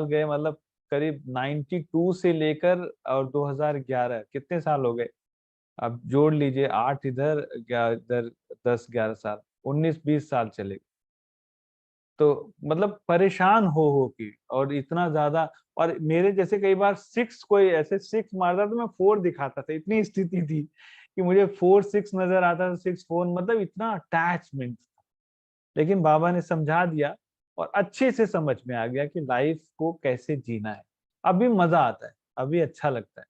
गए, मतलब करीब 92 से लेकर और 2011, कितने साल हो गए, अब जोड़ लीजिए, 8 इधर, इधर 10 11 साल, 19 20 साल चले गए। तो मतलब परेशान हो के, और इतना ज्यादा, और मेरे जैसे कई बार 6 कोई ऐसे 6 मारता तो मैं 4 दिखाता था, इतनी स्थिति थी कि मुझे 4-6 नजर आता था, 6-4, मतलब इतना अटैचमेंट। लेकिन बाबा ने समझा दिया और अच्छे से समझ में आ गया कि लाइफ को कैसे जीना है। अभी मजा आता है, अभी अच्छा लगता है,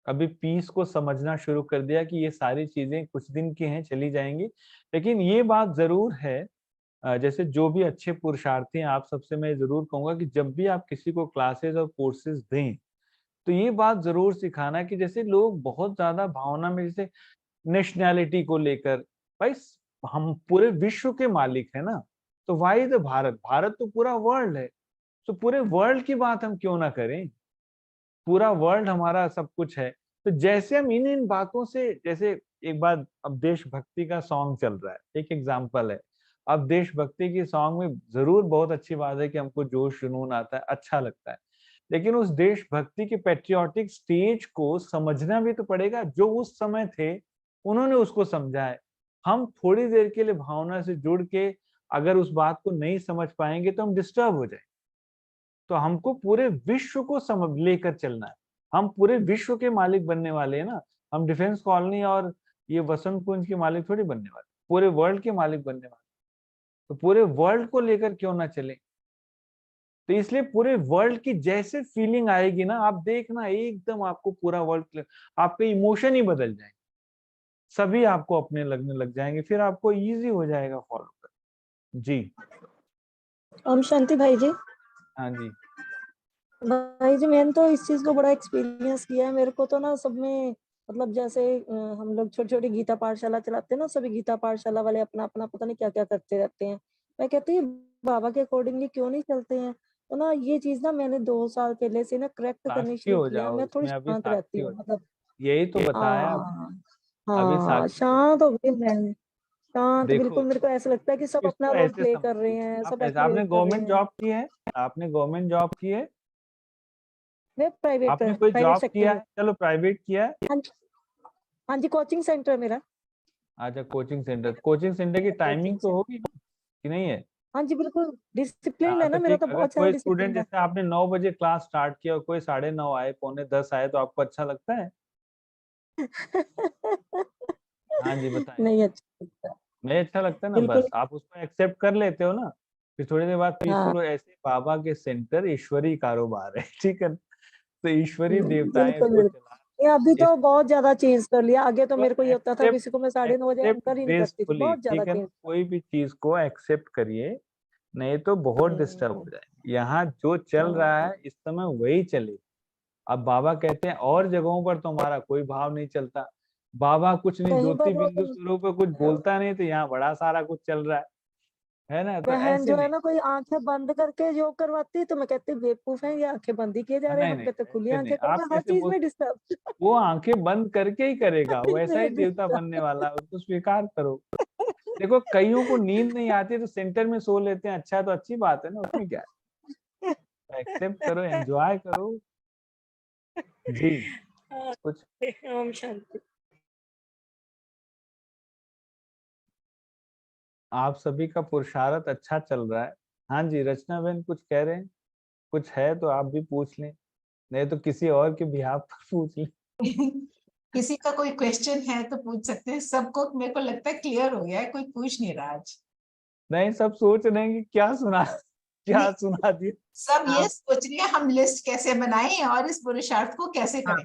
अभी पीस को समझना शुरू कर दिया कि ये सारी चीजें कुछ दिन की हैं, चली जाएंगी। लेकिन ये बात जरूर है, जैसे जो भी अच्छे पुरुषार्थी हैं, आप सबसे मैं जरूर कहूंगा कि जब भी आप किसी को क्लासेस और कोर्सेज दें, तो ये बात जरूर सिखाना कि जैसे लोग बहुत ज्यादा भावना में, जैसे नेशनैलिटी को लेकर, भाई हम पूरे विश्व के मालिक है ना, तो वाई द भारत, भारत तो पूरा वर्ल्ड है, तो पूरे वर्ल्ड की बात हम क्यों ना करें, पूरा वर्ल्ड हमारा सब कुछ है। तो जैसे हम इन बातों से, जैसे एक बात, अब देशभक्ति का सॉन्ग चल रहा है, एक एग्जांपल है, अब देशभक्ति की सॉन्ग में जरूर बहुत अच्छी बात है कि हमको जोश जुनून आता है, अच्छा लगता है, लेकिन उस देशभक्ति के पेट्रियोटिक स्टेज को समझना भी तो पड़ेगा। जो उस समय थे उन्होंने उसको समझा है, हम थोड़ी देर के लिए भावना से जुड़ के अगर उस बात को नहीं समझ पाएंगे तो हम डिस्टर्ब हो जाए। तो हमको पूरे विश्व को समझ लेकर चलना है, हम पूरे विश्व के मालिक बनने वाले हैं ना, हम डिफेंस कॉलोनी और ये वसंत कुंज के मालिक थोड़ी बनने वाले, पूरे वर्ल्ड के मालिक बनने वाले। तो पूरे वर्ल्ड को लेकर क्यों ना चले। तो इसलिए पूरे वर्ल्ड की जैसे फीलिंग आएगी ना, आप देखना एकदम आपको पूरा वर्ल्ड, आपके इमोशन ही बदल जाएंगे, सभी आपको अपने लगने लग जाएंगे, फिर आपको इजी हो जाएगा फॉलो कर। जी ओम शांति भाई जी। हाँ जी। भाई जी मैंने तो इस चीज को बड़ा एक्सपीरियंस किया है। मेरे को तो ना सब में मतलब जैसे हम लोग छोटी छोटी गीता पाठशाला चलाते हैं ना, सभी गीता पाठशाला वाले अपना अपना पता नहीं क्या क्या करते रहते हैं। मैं कहती हूँ बाबा के अकॉर्डिंगली क्यों नहीं चलते हैं। तो ना ये चीज ना मैंने 2 साल पहले से ना करेक्ट करनी साक्षी शुरू हो किया है। जाओ मैं थोड़ी इसमें, अभी शांत रहती साक्षी हो हूँ जाओ, मतलब। यही तो बताया अभी। हाँ अभी हाँ, साक्षी हो, शांत हो गई मैं, शांत देखो बिल्कुल। मेरे को ऐसा लगता है कि सब अपना इसको रोल ऐसे प्ले कर रहे समझिए, हैं, आप सब ऐसे, ऐसे आपने बिहेव कर रहे गवर्नमेंट हैं। जॉब की है, आपने गवर्नमेंट जॉब की है, मैं प्राइवेट आपने कोई प्राइवेट जॉब सेक्टर किया में। है, चलो प्राइवेट किया है। हाँ जी, हाँ जी, कोचिंग सेंटर मेरा। अच्छा कोचिंग सेंटर की कोचिंग टाइमिंग तो सेंटर, होगी ना, कि नहीं है। हाँ जी बिल्कुल डिसिप्लिन हाँ है तो ना मेरा, ठीक, तो अगर बहुत ज्यादा कोई स्टूडेंट डिसिप्लिन है। जैसे आपने 9 बजे क्लास स्टार्ट किया और कोई 9:30 आए, 9:45 आए, तो आपको अच्छा लगता है। हाँ जी बताएं। नहीं अच्छा लगता। नहीं अच्छा लगता है ना, बिल्कुल। बस आप उसको एक्सेप्ट कर लेते हो ना, फिर थोड़ी देर बाद हाँ पीसफुल, ऐसे बाबा के सेंटर ईश्वरी कारोबार है, ठीक है ना? तो ईश्वरी देवताएं बिल्कुल इसको बिल्कुल। चला ये अभी इस, तो बहुत ज्यादा चेंज कर लिया। आगे तो तो मेरे को ये होता था एक्सेप्ट, किसी को मैं 9:30 बजे एक्सेप्ट एंकर ही नहीं करती थी, ग्रेसफुली, बहुत ज्यादा ठीक है ना, चेंज। कोई भी चीज को एक्सेप्ट करिए, नहीं तो बहुत डिस्टर्ब हो जाए। यहाँ जो चल रहा है इस समय वही चले। अब बाबा कहते हैं और जगहों पर तुम्हारा कोई भाव नहीं चलता, बाबा कुछ नहीं, कहीं ज्योति पर बिंदु स्वरूप है, कुछ बोलता नहीं, तो यहाँ बड़ा सारा कुछ चल रहा है ना, तो बहन ऐसे जो है नहीं। ना कोई आंखें बंद करके योग करवाती, तो मैं कहती बेवकूफ है, ये आंखें बंद ही किए जा रहे हैं। नहीं हम नहीं कहते खुली ऐसे नहीं, आंखें आप करके हर कैसे चीज बोल, में डिस्टर्ब। वो आंखें बंद करके ही करेगा, हर वो चीज ऐसा ही में देवता डिस्टर्ब। बनने वाला है, उसको स्वीकार करो। देखो कईयों को नींद नहीं आती तो सेंटर में सो लेते हैं, अच्छा है तो अच्छी बात है ना, उसमें क्या है, एक्सेप्ट करो, एंजॉय करो। जी कुछ ओम शांति। आप सभी का पुरुषार्थ अच्छा चल रहा है। हाँ जी रचना बहन कुछ कह रहे हैं, कुछ है तो आप भी पूछ लें, नहीं तो किसी और के बिहाफ पर पूछ लें। किसी का कोई क्वेश्चन है तो पूछ सकते हैं, सबको मेरे को लगता है क्लियर हो गया है, कोई पूछ नहीं रहा आज। नहीं सब सोच रहे हैं कि क्या सुना, नहीं, क्या सुना दिया। सब ये हाँ सोच रहे हैं हम लिस्ट कैसे बनाएं और इस पुरुषार्थ को कैसे हाँ, करें।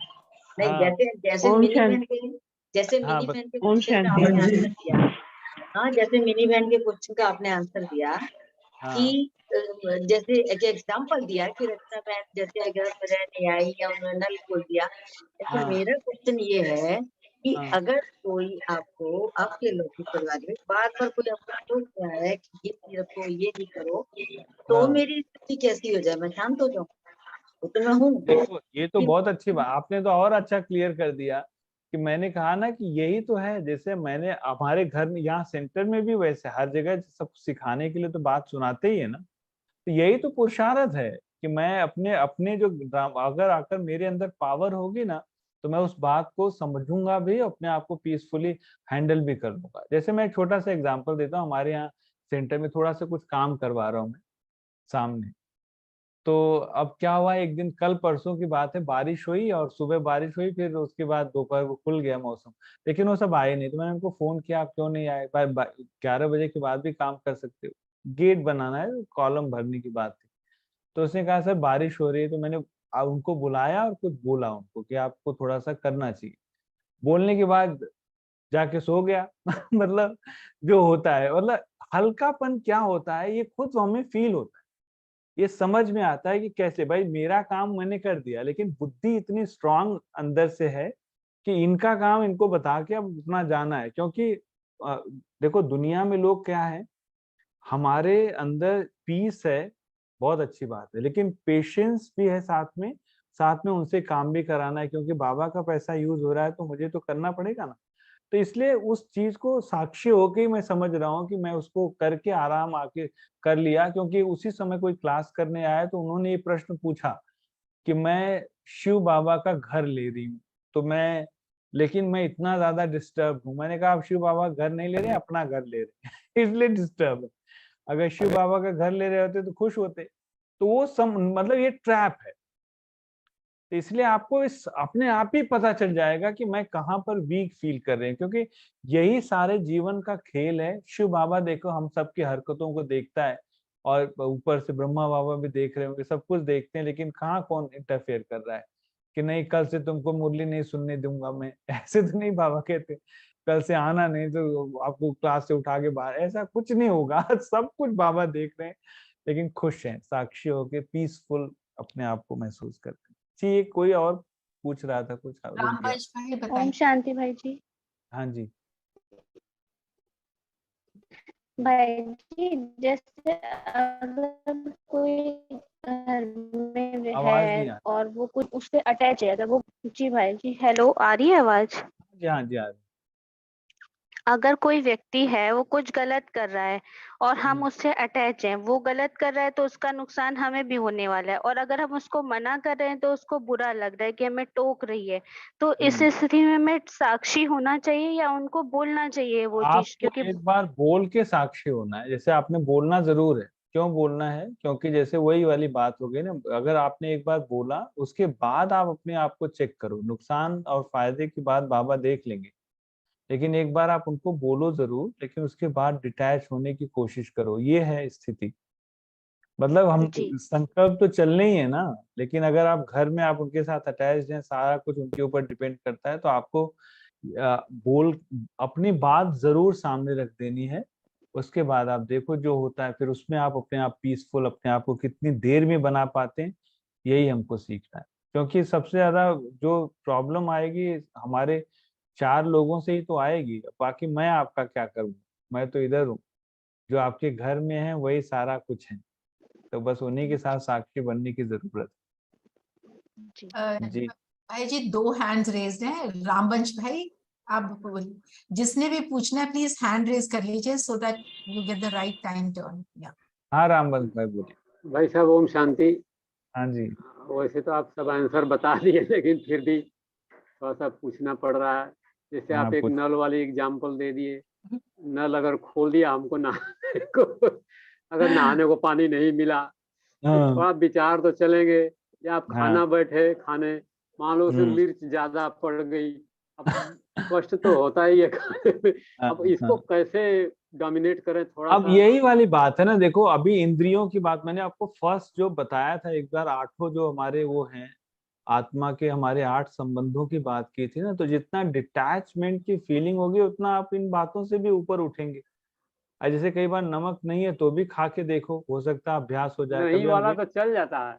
नहीं हाँ जैसे ओम मिनी बहन शांति। के, जैसे हाँ मिनी बहन के ओम क्वेश्चन का शांति। आपने आंसर दिया। हाँ, जैसे मिनी बहन के क्वेश्चन का आपने आंसर दिया हाँ कि जैसे एक एग्जांपल दिया कि रचना बहन जैसे अगर नहीं आई या उन्होंने नल खोल दिया। जैसे हाँ मेरा क्वेश्चन ये है कि हाँ अगर कोई आपको आपके लौकिक परिवार में बार बार कोई आपको टोक रहा है कि ये नहीं रखो, ये नहीं करो, तो हाँ। मेरी स्थिति कैसी हो जाए, मैं शांत हो जाऊं? तो मैं हूँ देखो ये तो बहुत अच्छी बात, आपने तो और अच्छा क्लियर कर दिया कि मैंने कहा ना कि यही तो है। जैसे मैंने हमारे घर में, यहाँ सेंटर में भी वैसे हर जगह सब सिखाने के लिए तो बात सुनाते ही है ना, तो यही तो पुरुषार्थ है कि मैं अपने अपने जो अगर आकर मेरे अंदर पावर होगी ना, तो मैं उस बात को समझूंगा भी, अपने आप को पीसफुली हैंडल भी कर लूंगा। जैसे मैं एक छोटा सा एग्जांपल देता हूँ, हमारे यहाँ सेंटर में थोड़ा सा कुछ काम करवा रहा हूँ मैं सामने। तो अब क्या हुआ, एक दिन कल परसों की बात है, बारिश हुई और सुबह बारिश हुई, फिर उसके बाद दोपहर को खुल गया मौसम, लेकिन वो सब आए नहीं। तो मैंने उनको फोन किया, आप क्यों नहीं आए? 11 बजे के बाद भी काम कर सकते हो, गेट बनाना है, कॉलम भरने की बात थी। तो उसने कहा सर बारिश हो रही है। तो मैंने उनको बुलाया और कुछ बोला उनको कि आपको थोड़ा सा करना चाहिए। बोलने के बाद जाके सो गया। मतलब जो होता है, मतलब हल्कापन क्या होता है ये खुद हमें फील होता है, ये समझ में आता है कि कैसे भाई मेरा काम मैंने कर दिया, लेकिन बुद्धि इतनी स्ट्रांग अंदर से है कि इनका काम इनको बता के अब अपना जाना है। क्योंकि देखो दुनिया में लोग क्या है, हमारे अंदर पीस है, बहुत अच्छी बात है, लेकिन पेशेंस भी है साथ में उनसे काम भी कराना है, क्योंकि बाबा का पैसा यूज हो रहा है तो मुझे तो करना पड़ेगा ना। तो इसलिए उस चीज को साक्षी होके ही मैं समझ रहा हूँ कि मैं उसको करके आराम आके कर लिया। क्योंकि उसी समय कोई क्लास करने आया तो उन्होंने ये प्रश्न पूछा कि मैं शिव बाबा का घर ले रही हूँ, तो मैं, लेकिन मैं इतना ज्यादा डिस्टर्ब हूँ। मैंने कहा आप शिव बाबा घर नहीं ले रहे, अपना घर ले रहे हैं। इसलिए डिस्टर्ब है। अगर शिव बाबा का घर ले रहे होते तो खुश होते। तो वो मतलब ये ट्रैप है। तो इसलिए आपको इस अपने आप ही पता चल जाएगा कि मैं कहाँ पर वीक फील कर रहे हैं, क्योंकि यही सारे जीवन का खेल है। शिव बाबा देखो हम सबकी हरकतों को देखता है, और ऊपर से ब्रह्मा बाबा भी देख रहे होंगे, सब कुछ देखते हैं, लेकिन कहाँ कौन इंटरफेयर कर रहा है कि नहीं कल से तुमको मुरली नहीं सुनने दूंगा मैं। ऐसे तो नहीं बाबा कहते, कल से आना नहीं तो आपको क्लास से उठा के बाहर, ऐसा कुछ नहीं होगा। सब कुछ बाबा देख रहे हैं, लेकिन खुश हैं, साक्षी होके पीसफुल अपने आप को महसूस करते हैं। जी कोई और पूछ रहा था कुछ, रुक गया। रामबंश भाई ओम बताइए। शांति भाई जी। हाँ जी। भाई जी जैसे अगर कोई घर में आवाज नहीं है आ रही। और वो कुछ उससे अटैच है, अगर वो, जी भाई जी, हेलो आ रही है आवाज? जी हाँ जी आ रही। अगर कोई व्यक्ति है वो कुछ गलत कर रहा है और हम हम्म, उससे अटैच हैं, वो गलत कर रहा है तो उसका नुकसान हमें भी होने वाला है, और अगर हम उसको मना कर रहे हैं तो उसको बुरा लग रहा है कि हमें टोक रही है। तो इस स्थिति में हमें साक्षी होना चाहिए या उनको बोलना चाहिए वो चीज? आपको क्योंकि एक बार बोल के साक्षी होना है। जैसे आपने बोलना जरूर है, क्यों बोलना है, क्योंकि जैसे वही वाली बात हो गई ना, अगर आपने एक बार बोला उसके बाद आप अपने आप को चेक करो, नुकसान और फायदे की बात बाबा देख लेंगे। लेकिन एक बार आप उनको बोलो जरूर, लेकिन उसके बाद डिटैच होने की कोशिश करो, ये है स्थिति। मतलब हम जी संकल्प तो चलने ही है ना, लेकिन अगर आप घर में आप उनके साथ अटैच हैं, सारा कुछ उनके ऊपर डिपेंड करता है, तो आपको बोल अपनी बात जरूर सामने रख देनी है। उसके बाद आप देखो जो होता है, फिर उसमें आप अपने आप पीसफुल अपने आप को कितनी देर में बना पाते हैं, यही हमको सीखना है। क्योंकि सबसे ज्यादा जो प्रॉब्लम आएगी हमारे 4 लोगों से ही तो आएगी, बाकी मैं आपका क्या करूँ, मैं तो इधर हूँ। जो आपके घर में है वही सारा कुछ है, तो बस उन्हीं के साथ साक्षी बनने की जरूरत जी है। जी भाई जी 2 हैंड्स रेज्ड हैं। रामवंश भाई आप जिसने भी पूछना है प्लीज हैंड रेज कर लीजिए so that you get the right time turn. या हाँ रामबंश भाई बोलिए। भाई साहब ओम शांति। हाँ जी। वैसे तो आप सब आंसर बता दिए, लेकिन फिर भी थोड़ा सा पूछना पड़ रहा है। जैसे हाँ आप एक पूछ। नल वाली एग्जांपल दे दिए। नल अगर खोल दिया हमको नहाने को, अगर नहाने को पानी नहीं मिला तो हाँ थोड़ा विचार तो चलेंगे। या आप हाँ। खाना बैठे खाने, मान लो उसमें हम्म। मिर्च ज्यादा पड़ गई, अब कष्ट तो होता ही है खाने में। हाँ अब इसको हाँ। कैसे डोमिनेट करें थोड़ा अब सा? यही वाली बात है ना, देखो अभी इंद्रियों की बात मैंने आपको फर्स्ट जो बताया था एक बार, 8 जो हमारे वो हैं आत्मा के, हमारे 8 संबंधों की बात की थी ना, तो जितना डिटैचमेंट की फीलिंग होगी उतना आप इन बातों से भी ऊपर उठेंगे। जैसे कई बार नमक नहीं है तो भी खा के देखो, हो सकता है अभ्यास हो जाए, नहीं कभी हम वाला वेट। तो चल जाता है।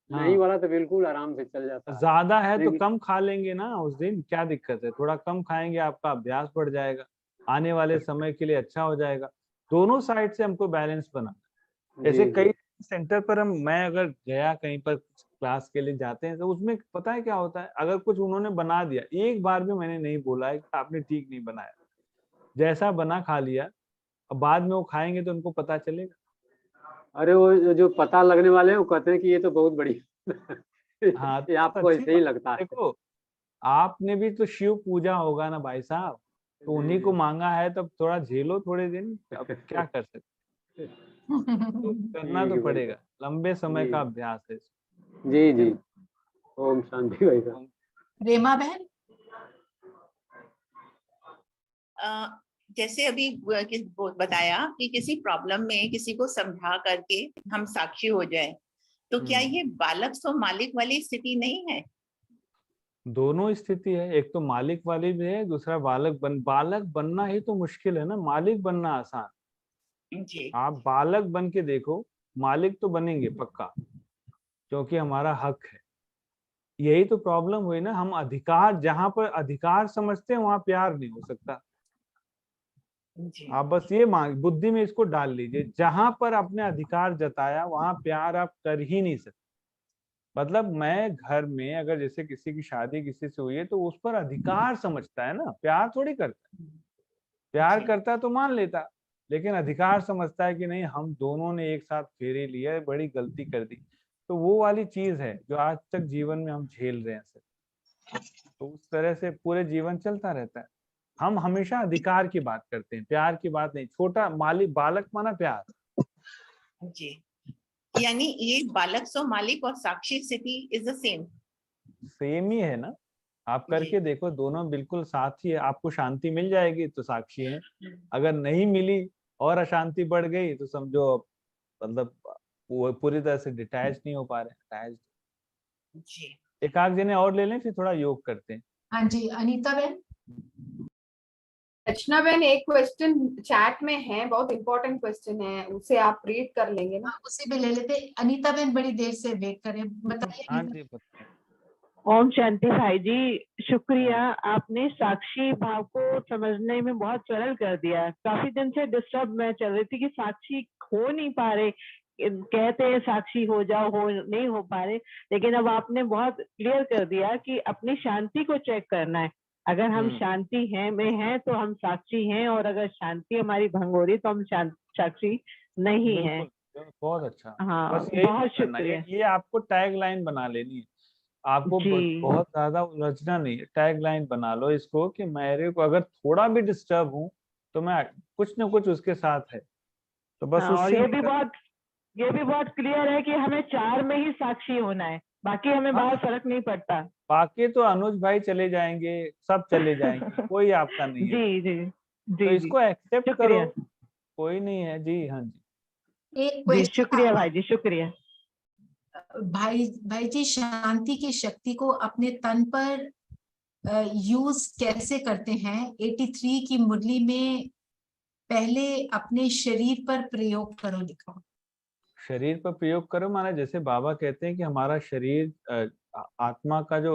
नहीं हाँ, वाला तो बिल्कुल आराम से चल जाता है। ज्यादा है तो लेकिन कम खा लेंगे ना उस दिन, क्या दिक्कत है, थोड़ा कम खाएंगे, आपका अभ्यास बढ़ जाएगा, आने वाले समय के लिए अच्छा हो जाएगा। दोनों साइड से हमको बैलेंस बनाना। जी जैसे जी। कई सेंटर पर मैं अगर गया कहीं पर क्लास के लिए जाते हैं, तो उसमें पता है क्या होता है, अगर कुछ उन्होंने बना दिया, एक बार भी मैंने नहीं बोला है कि आपने ठीक नहीं बनाया, जैसा बना खा लिया। अब बाद में वो खाएंगे तो उनको पता चलेगा। अरे वो जो पता लगने वाले हैं वो कहते हैं कि ये तो बहुत बड़ी हाँ ये तो आपको अच्छी ऐसे ही बात लगता है। है। देखो आपने भी तो शिव पूजा होगा ना भाई साहब, तो जी उन्हीं को जी। मांगा है, तब थोड़ा झेलो थोड़े दिन, अब क्या कर सकते। तो करना ठीक तो है भाई पड़ेगा, लंबे समय जी का अभ्यास है। जी जी। ओम शांति भाई साहब। रेमा बहन, जैसे अभी बताया कि किसी प्रॉब्लम में किसी को समझा करके हम साक्षी हो जाए, तो क्या ये बालक सो मालिक वाली स्थिति नहीं है? दोनों स्थिति है, एक तो मालिक वाली भी है, दूसरा बालक बनना ही तो मुश्किल है ना, मालिक बनना आसान। जी आप बालक बन के देखो, मालिक तो बनेंगे पक्का, क्योंकि हमारा हक है। यही तो प्रॉब्लम हुई ना, हम अधिकार, जहां पर अधिकार समझते हैं वहां प्यार नहीं हो सकता। जी आप बस ये बुद्धि में इसको डाल लीजिए, जहां पर आपने अधिकार जताया वहां प्यार आप कर ही नहीं सकते। मतलब मैं घर में अगर जैसे किसी की शादी किसी से हुई है तो उस पर अधिकार समझता है ना, प्यार थोड़ी करता है। प्यार जी करता तो मान लेता, लेकिन अधिकार समझता है कि नहीं, हम दोनों ने एक साथ फेरे लिया, बड़ी गलती कर दी। तो वो वाली चीज है जो आज तक जीवन में हम झेल रहे हैं सर। तो उस तरह से पूरे जीवन चलता रहता है। हम हमेशा अधिकार की बात करते हैं, प्यार की बात नहीं। छोटा मालिक, बालक माना प्यार। जी, यानी ये बालक सो मालिक और साक्षी स्थिति इज द सेम। सेम ही है ना, आप करके देखो, दोनों बिल्कुल साथ ही है। आपको शांति मिल जाएगी तो साक्षी है, अगर नहीं मिली और अशांति बढ़ गई तो समझो मतलब वो पूरी तरह से डिटैच नहीं हो पा रहे, अटैच्ड। जी एक आध जने और ले लें, फिर थोड़ा योग करते हैं। हाँ जी, अनीता बहन। रचना बहन, एक क्वेश्चन चैट में है, बहुत इंपॉर्टेंट क्वेश्चन है, उसे आप रीड कर लेंगे ना? उसे भी ले लेते। अनीता बहन बड़ी देर से वेट करें, बताइए हाँ अनीता। जी बताइए। ओम शांति भाई जी, शुक्रिया, आपने साक्षी भाव को समझने में बहुत सरल कर दिया। काफी दिन से डिस्टर्ब मैं चल रही थी कि साक्षी हो नहीं पा रहे, कहते हैं साक्षी हो जाओ, हो नहीं हो पा रहे, लेकिन अब आपने बहुत क्लियर कर दिया कि अपनी शांति को चेक करना है। अगर हम शांति में हैं तो हम साक्षी हैं, और अगर शांति हमारी भंग हो रही तो हम साक्षी नहीं है। बहुत अच्छा। हाँ, बस यही बहुत करना है, शुक्रिया ये आपको टैग लाइन बना लेनी है। आपको जी। बहुत ज्यादा उलझना नहीं है, टैग लाइन बना लो इसको कि मेरे को अगर थोड़ा भी डिस्टर्ब हूँ तो मैं कुछ न कुछ उसके साथ है, तो बस हाँ, और उससे ये भी बहुत क्लियर है कि हमें 4 में ही साक्षी होना है, बाकी हमें बाहर फर्क नहीं पड़ता। बाकी तो अनुज भाई चले जाएंगे, सब चले जाएंगे, कोई आपका नहीं है। जी जी तो जी जी, इसको एक्सेप्ट शुक्रिया करो, कोई नहीं है जी। हाँ जी, एक जी, क्वेश्चन शुक्रिया भाई जी, शुक्रिया। भाई जी, शांति की शक्ति को अपने तन पर यूज कैसे करते हैं? 83 की मुरली में पहले अपने शरीर पर प्रयोग करो लिखा। शरीर पर प्रयोग करो माना जैसे बाबा कहते हैं कि हमारा शरीर आत्मा का जो,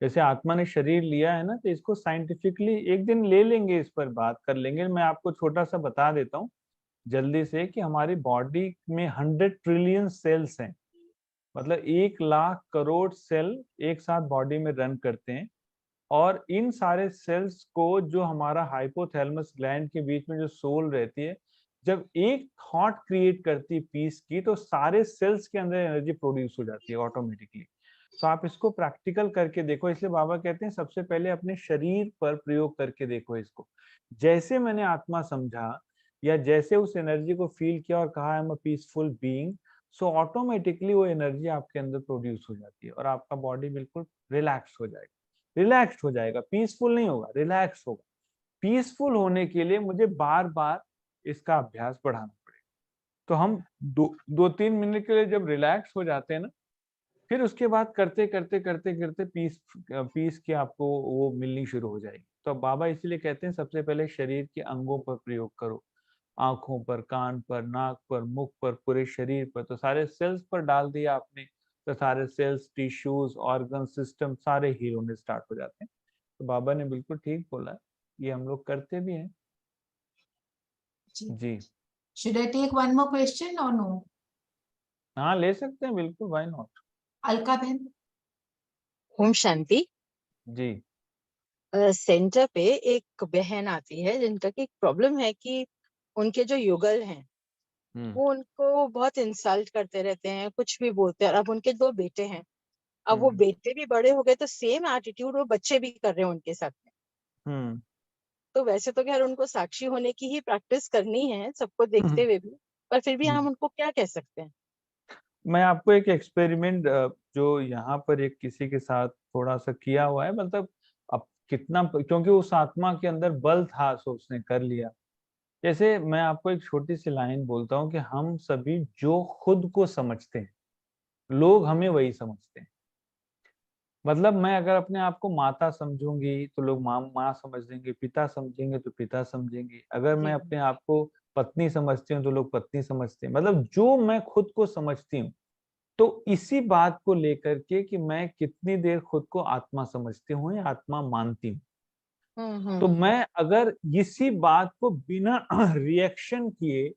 जैसे आत्मा ने शरीर लिया है ना, तो इसको साइंटिफिकली एक दिन ले लेंगे, इस पर बात कर लेंगे। मैं आपको छोटा सा बता देता हूँ जल्दी से कि हमारी बॉडी में 100 ट्रिलियन सेल्स हैं। मतलब 1 लाख करोड़ सेल एक साथ बॉडी में रन करते हैं, और इन सारे सेल्स को जो हमारा हाइपोथैलेमस ग्लैंड के बीच में जो सोल रहती है, जब एक थॉट क्रिएट करती है पीस की, तो सारे सेल्स के अंदर एनर्जी प्रोड्यूस हो जाती है ऑटोमेटिकली। तो आप इसको प्रैक्टिकल करके देखो, इसलिए बाबा कहते हैं सबसे पहले अपने शरीर पर प्रयोग करके देखो इसको। जैसे मैंने आत्मा समझा या जैसे उस एनर्जी को फील किया और कहा I am a peaceful being, so automatically वो एनर्जी आपके अंदर प्रोड्यूस हो जाती है और आपका बॉडी बिल्कुल रिलैक्स हो जाएगा। रिलैक्स्ड हो जाएगा, पीसफुल नहीं होगा, रिलैक्स होगा। पीसफुल होने के लिए मुझे बार बार इसका अभ्यास बढ़ाना पड़ेगा। तो हम 2-3 मिनट के लिए जब रिलैक्स हो जाते हैं ना, फिर उसके बाद करते करते करते करते पीस की आपको वो मिलनी शुरू हो जाएगी। तो बाबा इसीलिए कहते हैं सबसे पहले शरीर के अंगों पर प्रयोग करो, आंखों पर, कान पर, नाक पर, मुख पर, पूरे शरीर पर। तो सारे सेल्स पर डाल दिया आपने, तो सारे सेल्स, टिश्यूज, ऑर्गन सिस्टम सारे हील होने स्टार्ट हो जाते हैं। तो बाबा ने बिल्कुल ठीक बोला, ये हम लोग करते भी हैं जी। Should I take one more question or no? हाँ ले सकते हैं बिल्कुल, व्हाई नॉट। अलका बहन। ओम शांति। जी। सेंटर पे एक बहन आती है जिनका की प्रॉब्लम है कि उनके जो युगल हैं वो उनको बहुत इंसल्ट करते रहते हैं, कुछ भी बोलते हैं। अब उनके 2 बेटे हैं, अब वो बेटे भी बड़े हो गए तो सेम एटीट्यूड वो बच्चे भी कर रहे हैं उनके साथ में। तो वैसे तो खैर उनको साक्षी होने की ही प्रैक्टिस करनी है सबको देखते हुए भी, पर फिर भी हम उनको क्या कह सकते हैं? मैं आपको एक एक्सपेरिमेंट जो यहाँ पर एक किसी के साथ थोड़ा सा किया हुआ है, मतलब अब कितना, क्योंकि उस आत्मा के अंदर बल था सो उसने कर लिया। जैसे मैं आपको एक छोटी सी लाइन बोलता हूँ कि हम सभी जो खुद को समझते हैं, लोग हमें वही समझते हैं। मतलब मैं अगर अपने आप को माता समझूंगी तो लोग माँ समझ लेंगे, पिता समझेंगे तो पिता समझेंगे। अगर मैं अपने आप को पत्नी समझती हूँ तो लोग पत्नी समझते हैं। मतलब जो मैं खुद को समझती हूँ, तो इसी बात को लेकर के कि मैं कितनी देर खुद को आत्मा समझती हूँ या आत्मा मानती हूँ, तो मैं अगर इसी बात को बिना रिएक्शन किए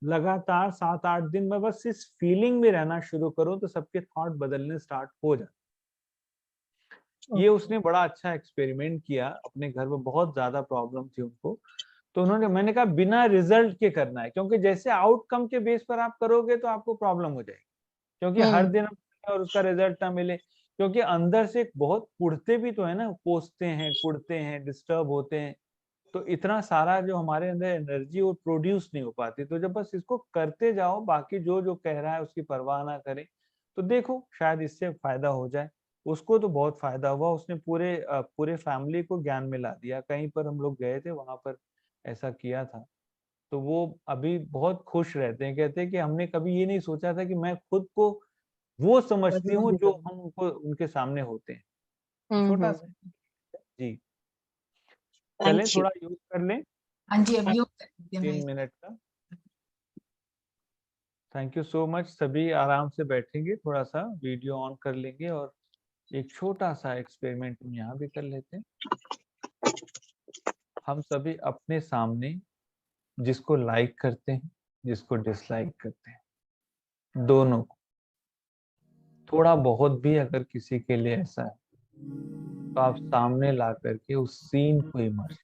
लगातार 7-8 दिन में बस इस फीलिंग में रहना शुरू करूं, तो सबके थॉट बदलने स्टार्ट हो जाते। ये उसने बड़ा अच्छा एक्सपेरिमेंट किया, अपने घर में बहुत ज्यादा प्रॉब्लम थी उनको, तो मैंने कहा बिना रिजल्ट के करना है, क्योंकि जैसे आउटकम के बेस पर आप करोगे तो आपको प्रॉब्लम हो जाएगी, क्योंकि हर दिन और उसका रिजल्ट ना मिले, क्योंकि अंदर से बहुत कुढ़ते भी तो है ना, कोसते हैं, कुढ़ते हैं, डिस्टर्ब होते हैं, तो इतना सारा जो हमारे अंदर एनर्जी वो प्रोड्यूस नहीं हो पाती। तो जब बस इसको करते जाओ, बाकी जो जो कह रहा है उसकी परवाह ना करें, तो देखो शायद इससे फायदा हो जाए। उसको तो बहुत फायदा हुआ, उसने पूरे फैमिली को ज्ञान में ला दिया। कहीं पर हम लोग गए थे, वहां पर ऐसा किया था, तो वो अभी बहुत खुश रहते हैं, कहते हैं कि हमने कभी ये नहीं सोचा था कि मैं खुद को वो समझती हूँ जो हम उनके सामने होते हैं। छोटा सा जी, चलें थोड़ा यूज कर लें। हाँ जी, अब योग 3 मिनट का। Thank you so much. सभी आराम से बैठेंगे, थोड़ा सा वीडियो ऑन कर लेंगे और एक छोटा सा एक्सपेरिमेंट हम यहाँ भी कर लेते हैं। हम सभी अपने सामने जिसको लाइक करते हैं, जिसको डिसलाइक करते हैं, दोनों को थोड़ा बहुत भी अगर किसी के लिए ऐसा है, तो आप सामने ला करके उस सीन को इमर्स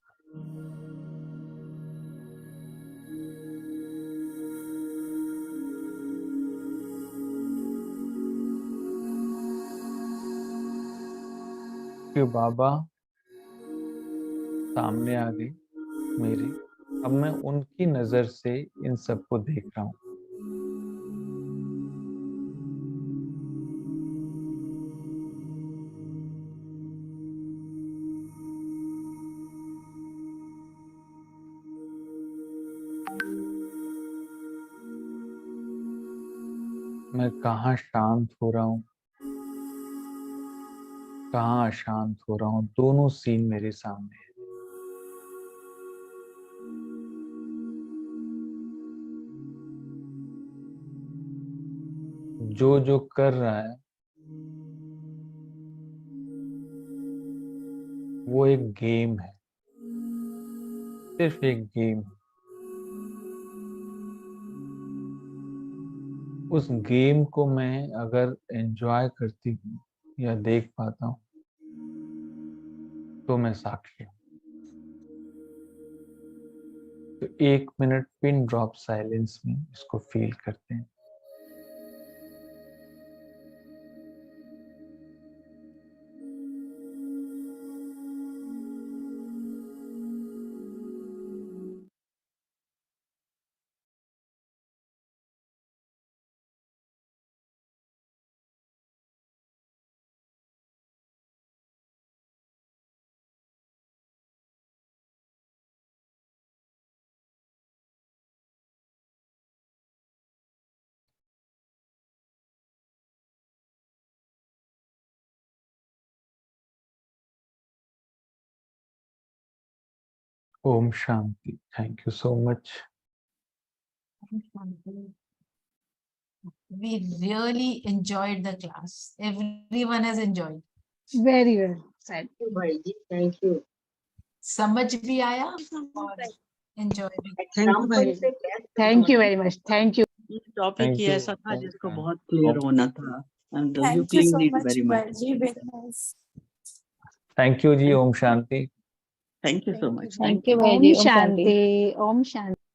कि बाबा सामने आ गई मेरे, अब मैं उनकी नजर से इन सबको देख रहा हूँ। मैं कहाँ शांत हो रहा हूँ, कहाँ अशांत हो रहा हूँ, दोनों सीन मेरे सामने है। जो जो कर रहा है वो एक गेम है, सिर्फ एक गेम है। उस गेम को मैं अगर एंजॉय करती हूँ या देख पाता हूँ, तो मैं साक्षी हूँ। तो 1 मिनट पिन ड्रॉप साइलेंस में इसको फील करते हैं। ओम शांति। Thank you so much. We really enjoyed the class. Everyone has enjoyed. Very well said. भाई जी, थैंक यू। समझ भी आया और एंजॉय भी। Thank you very much. Thank you. Topic ही ऐसा था जिसको बहुत क्लियर होना था and you cleaned it very much. Thank you ji. ओम शांति। Thank you so much. Thank you very much. Om Shanti. Om Shanti.